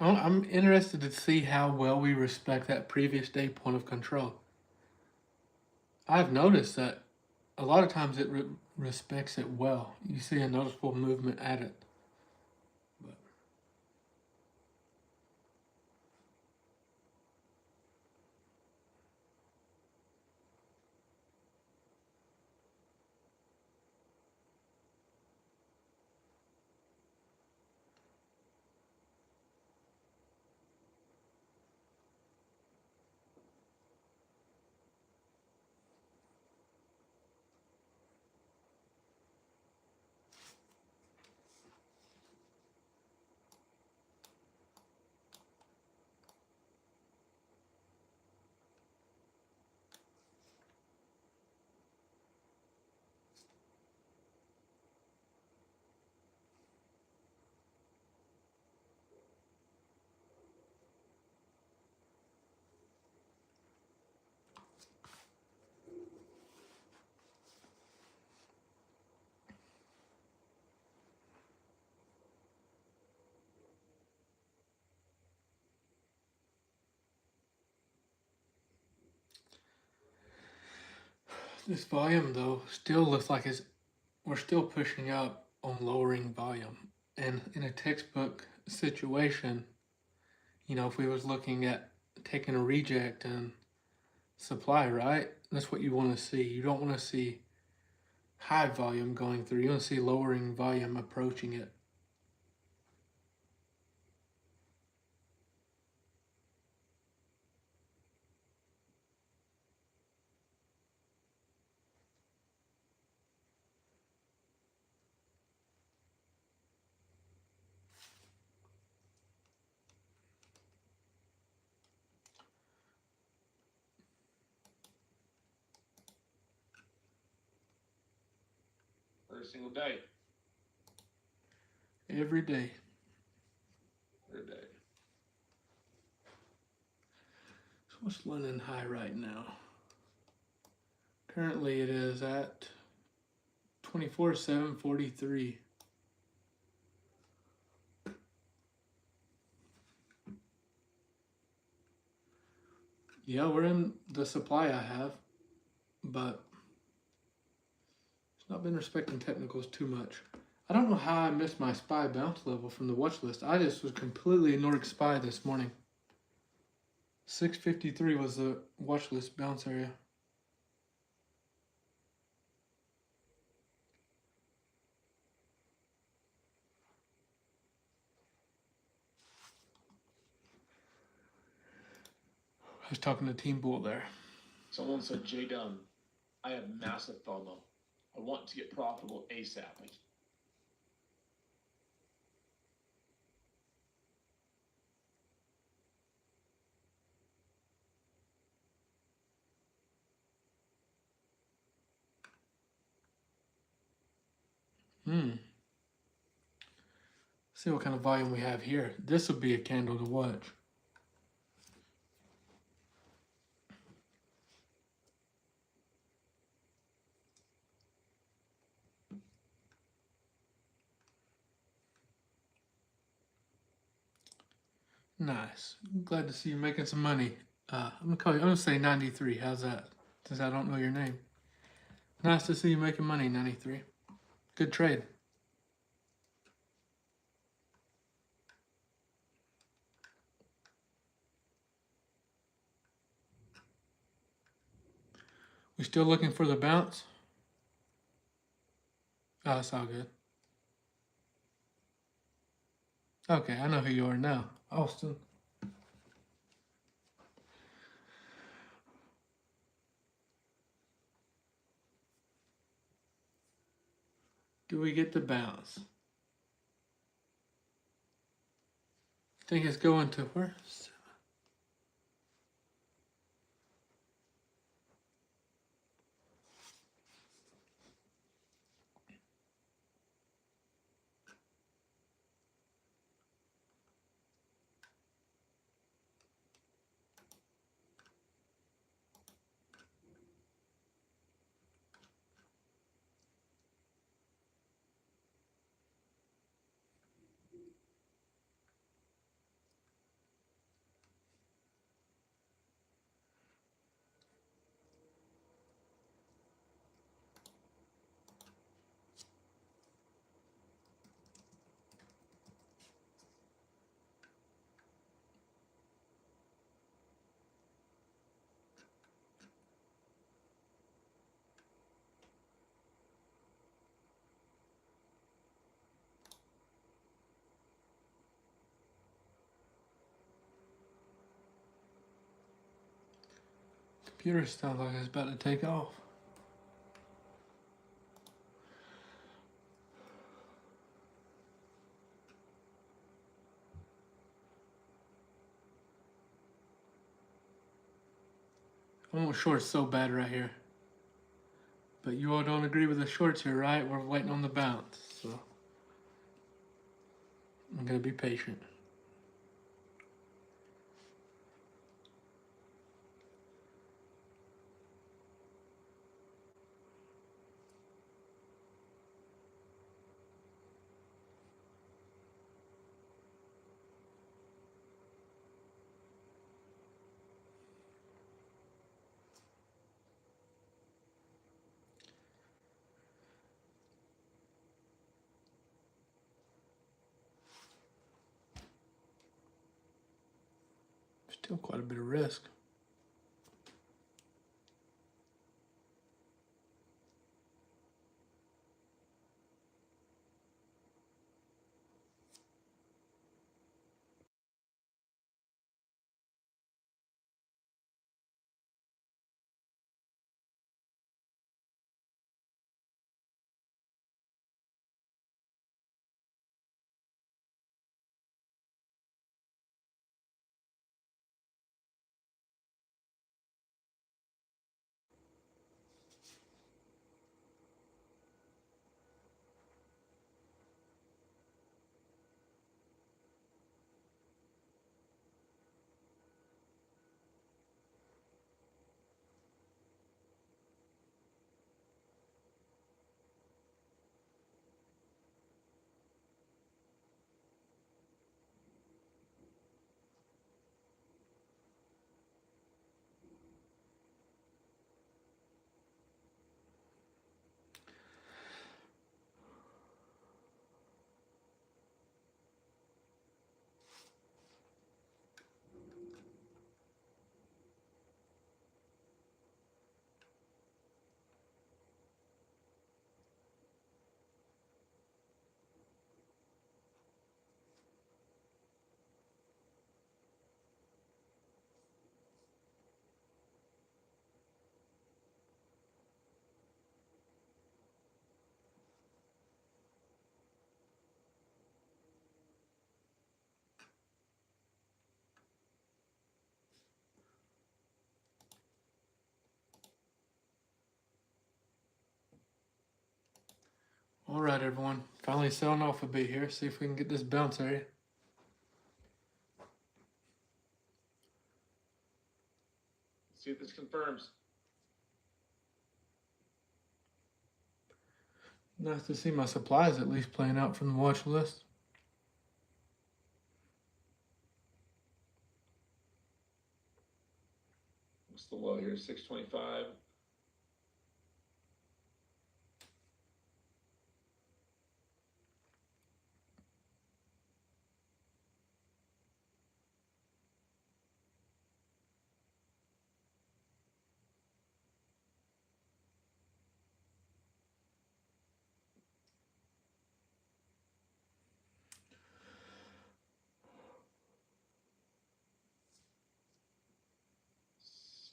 I'm interested to see how well we respect that previous day point of control. I've noticed that a lot of times it respects it well. You see a noticeable movement at it. But this volume, though, still looks like we're still pushing up on lowering volume. And in a textbook situation, if we was looking at taking a reject and supply, right? That's what you want to see. You don't want to see high volume going through. You want to see lowering volume approaching it. every single day. Every day. Every day. So what's London High right now? Currently it is at 24,743. Yeah, we're in the supply I have, but it's not been respecting technicals too much. I don't know how I missed my SPY bounce level from the watch list. I just was completely ignoring SPY this morning. 653 was the watch list bounce area. I was talking to Team Bull there. Someone said, Jay Dunn, I have massive FOMO. I want to get profitable ASAP. See what kind of volume we have here. This would be a candle to watch. Nice. Glad to see you making some money. I'm gonna say 93. How's that? Since I don't know your name. Nice to see you making money, 93. Good trade. We still looking for the bounce? Oh, that's all good. Okay, I know who you are now. Austin. Do we get the bounce? I think it's going to where? Computer sounds like it's about to take off. I want shorts so bad right here. But you all don't agree with the shorts here, right? We're waiting on the bounce, so I'm gonna be patient. Still quite a bit of risk. All right, everyone. Finally selling off a bit here. See if we can get this bounce area. Let's see if this confirms. Nice to see my supplies at least playing out from the watch list. What's the low here? 625.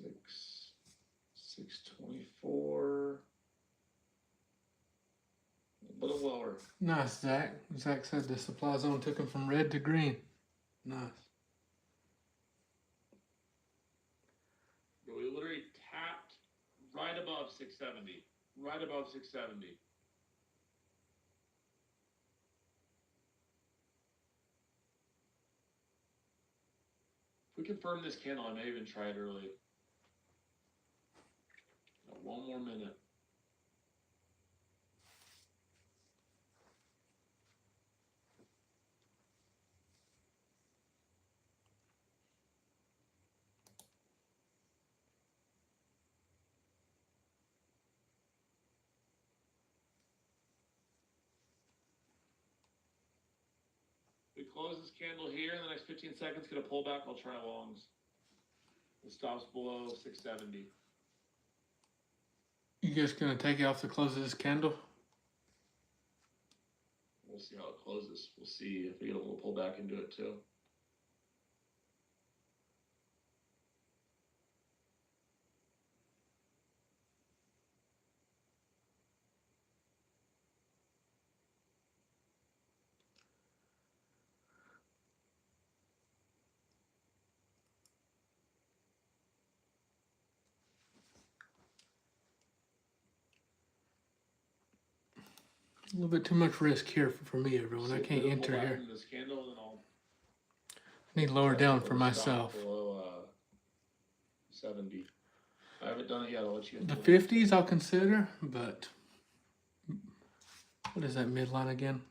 Six, 624. A little lower. Nice, Zach. Zach said the supply zone took him from red to green. Nice. But we literally tapped right above 670. Right above 670. If we confirm this candle, I may even try it early. Got one more minute. We close this candle here in the next 15 seconds, get a pullback, I'll try longs. It stops below 670. You guys gonna take it off the close of this candle? We'll see how it closes. We'll see if we get a little pullback into it too. A little bit too much risk here for me, everyone. See I if we can't get a enter pullback here. into this candle, then I'll I need lower try down to for stop myself. Below 70. I haven't done it yet. I'll let you. The 50s I'll consider, but what is that midline again?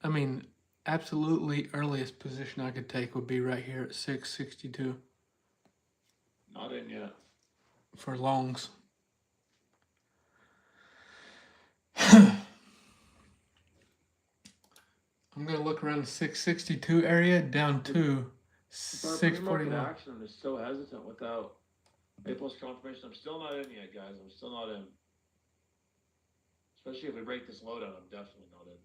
I mean, absolutely earliest position I could take would be right here at 662 Not in yet. for longs. I'm gonna look around the 662 area down to But pre-market 641. action, I'm just so hesitant without A plus confirmation. I'm still not in yet, guys. I'm still not in. Especially if we break this low down, I'm definitely not in.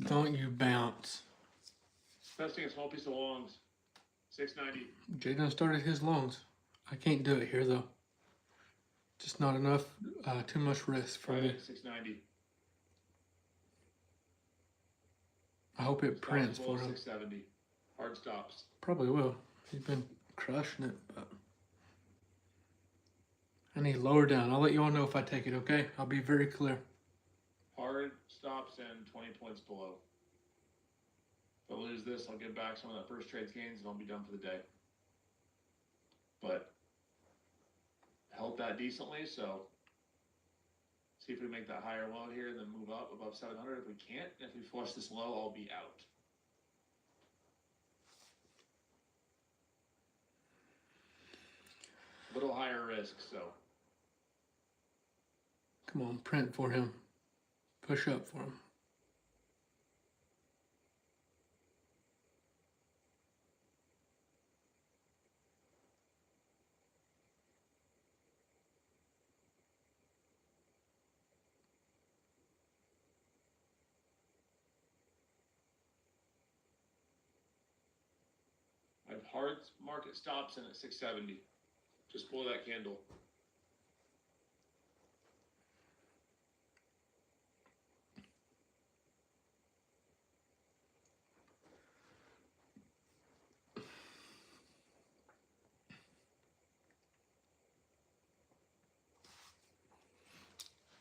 Don't you bounce. Testing a small piece of longs. 690. Jaden started his longs. I can't do it here though. Just not enough. Too much risk for me. 690. I hope it prints for him. 670. Hard stops. Probably will. He's been crushing it, but I need lower down. I'll let you all know if I take it, okay? I'll be very clear. Hard stops and 20 points below. If I lose this, I'll get back some of that first trade's gains and I'll be done for the day. But held that decently, so see if we make that higher low here and then move up above 700. If we can't, if we flush this low, I'll be out. A little higher risk, so. Come on, print for him. Push up for him. hard market stops in at 670. Just below that candle.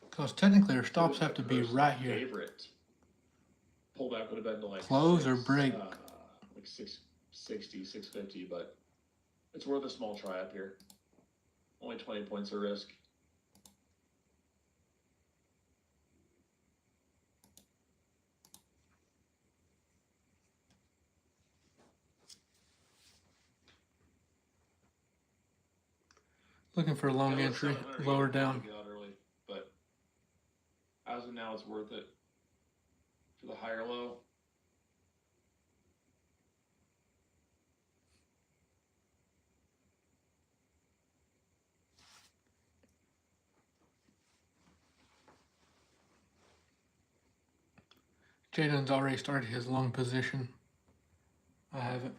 Because technically our stops have to be right here. Favorite pullback would have been to like Close or break. Like 660, 650, but it's worth a small try up here. Only 20 points of risk. Looking for a long Yeah, entry, 700, lower you down. get out early, but as of now, it's worth it for the higher low. Jaden's already started his long position. I haven't.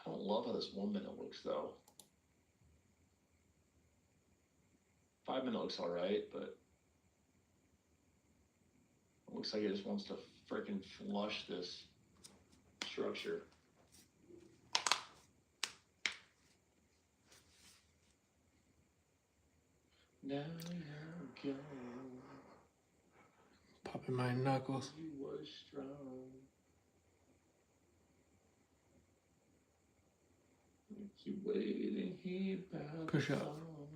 I don't love how this 1 minute looks though. 5 minute looks alright, but it looks like it just wants to freaking flush this structure. Now you're gone. Popping my knuckles. You were strong. You waiting here by Push the up. phone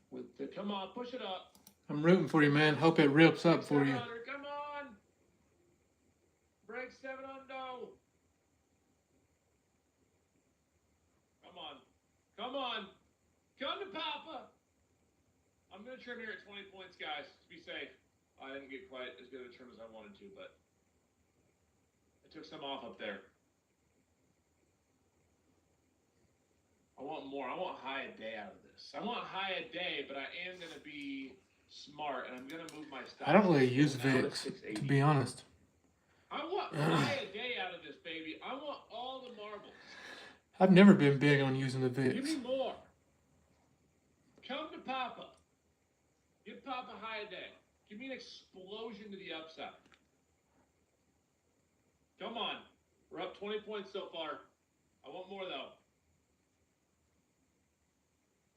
with the come on, push it up. I'm rooting for you, man. Hope it rips up for you. 700, come on. Break 7 on no. Come on. Come on. Come to Papa. I'm gonna trim here at 20 points, guys, to be safe. I didn't get quite as good of a trim as I wanted to, but I took some off up there. I want more. I want high a day out of this. I want high a day, but I am going to be smart, and I'm going to move my stop. I don't really use down to VIX, to 680. be honest. I want high a day out of this, baby. I want all the marbles. I've never been big on using the Give VIX. me more. Come to Papa. Give Papa high a day. Give me an explosion to the upside. Come on. We're up 20 points so far. I want more, though.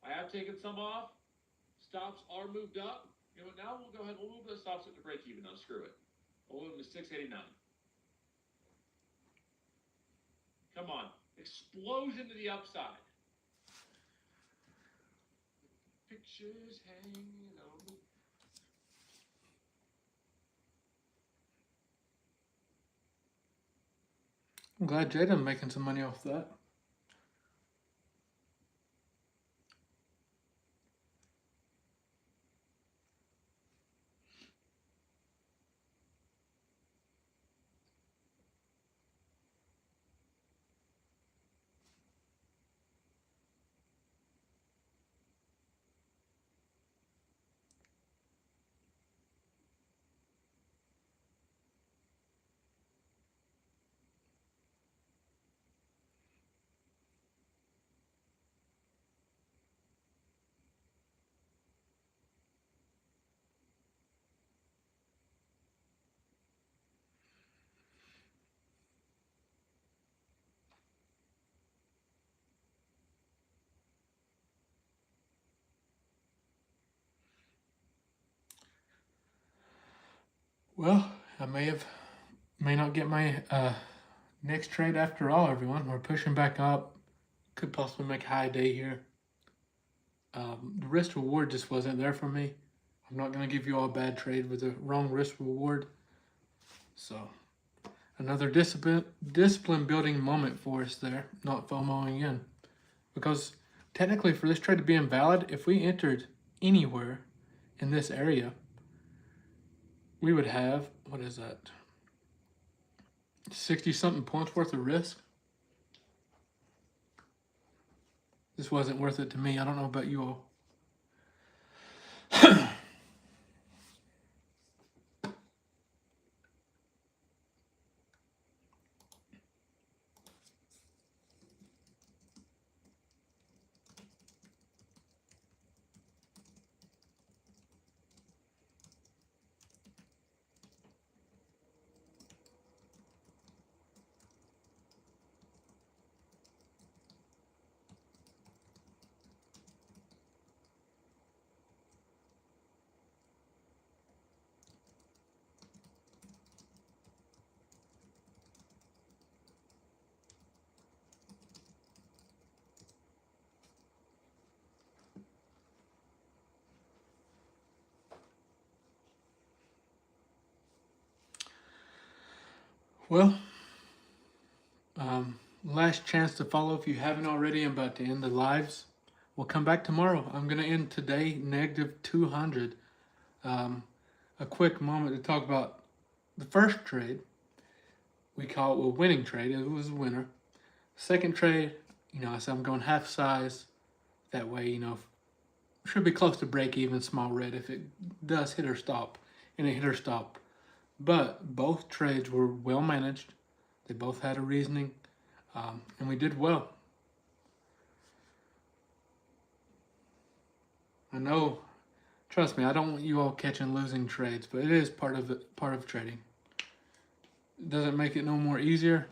I have taken some off. Stops are moved up. You know what? Now we'll go ahead. We'll move the stops up to break even. No, screw it. We'll move them to 689. Come on. Explosion to the upside. Pictures hanging on the... I'm glad Jaden's making some money off that. Well, I may not get my next trade after all, everyone. We're pushing back up. Could possibly make a high day here. The risk reward just wasn't there for me. I'm not going to give you all a bad trade with the wrong risk reward. So, another discipline building moment for us there, not FOMOing in. Because technically for this trade to be invalid, if we entered anywhere in this area, we would have, what is that? 60 something points worth of risk. This wasn't worth it to me. I don't know about you all. Well, last chance to follow if you haven't already. I'm about to end the lives. We'll come back tomorrow. I'm going to end today negative 200. A quick moment to talk about the first trade. We call it a winning trade. It was a winner. Second trade, I said I'm going half size. That way, should be close to break even small red if it does hit or stop. And it hit or stopped. But both trades were well managed. They both had a reasoning. And we did well. I know, trust me, I don't want you all catching losing trades, but it is part of trading. Does it make it no more easier?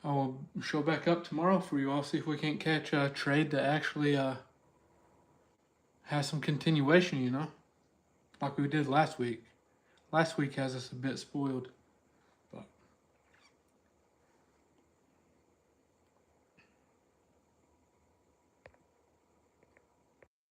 I will show back up tomorrow for you all, see if we can't catch a trade that actually has some continuation, like we did last week. Last week has us a bit spoiled.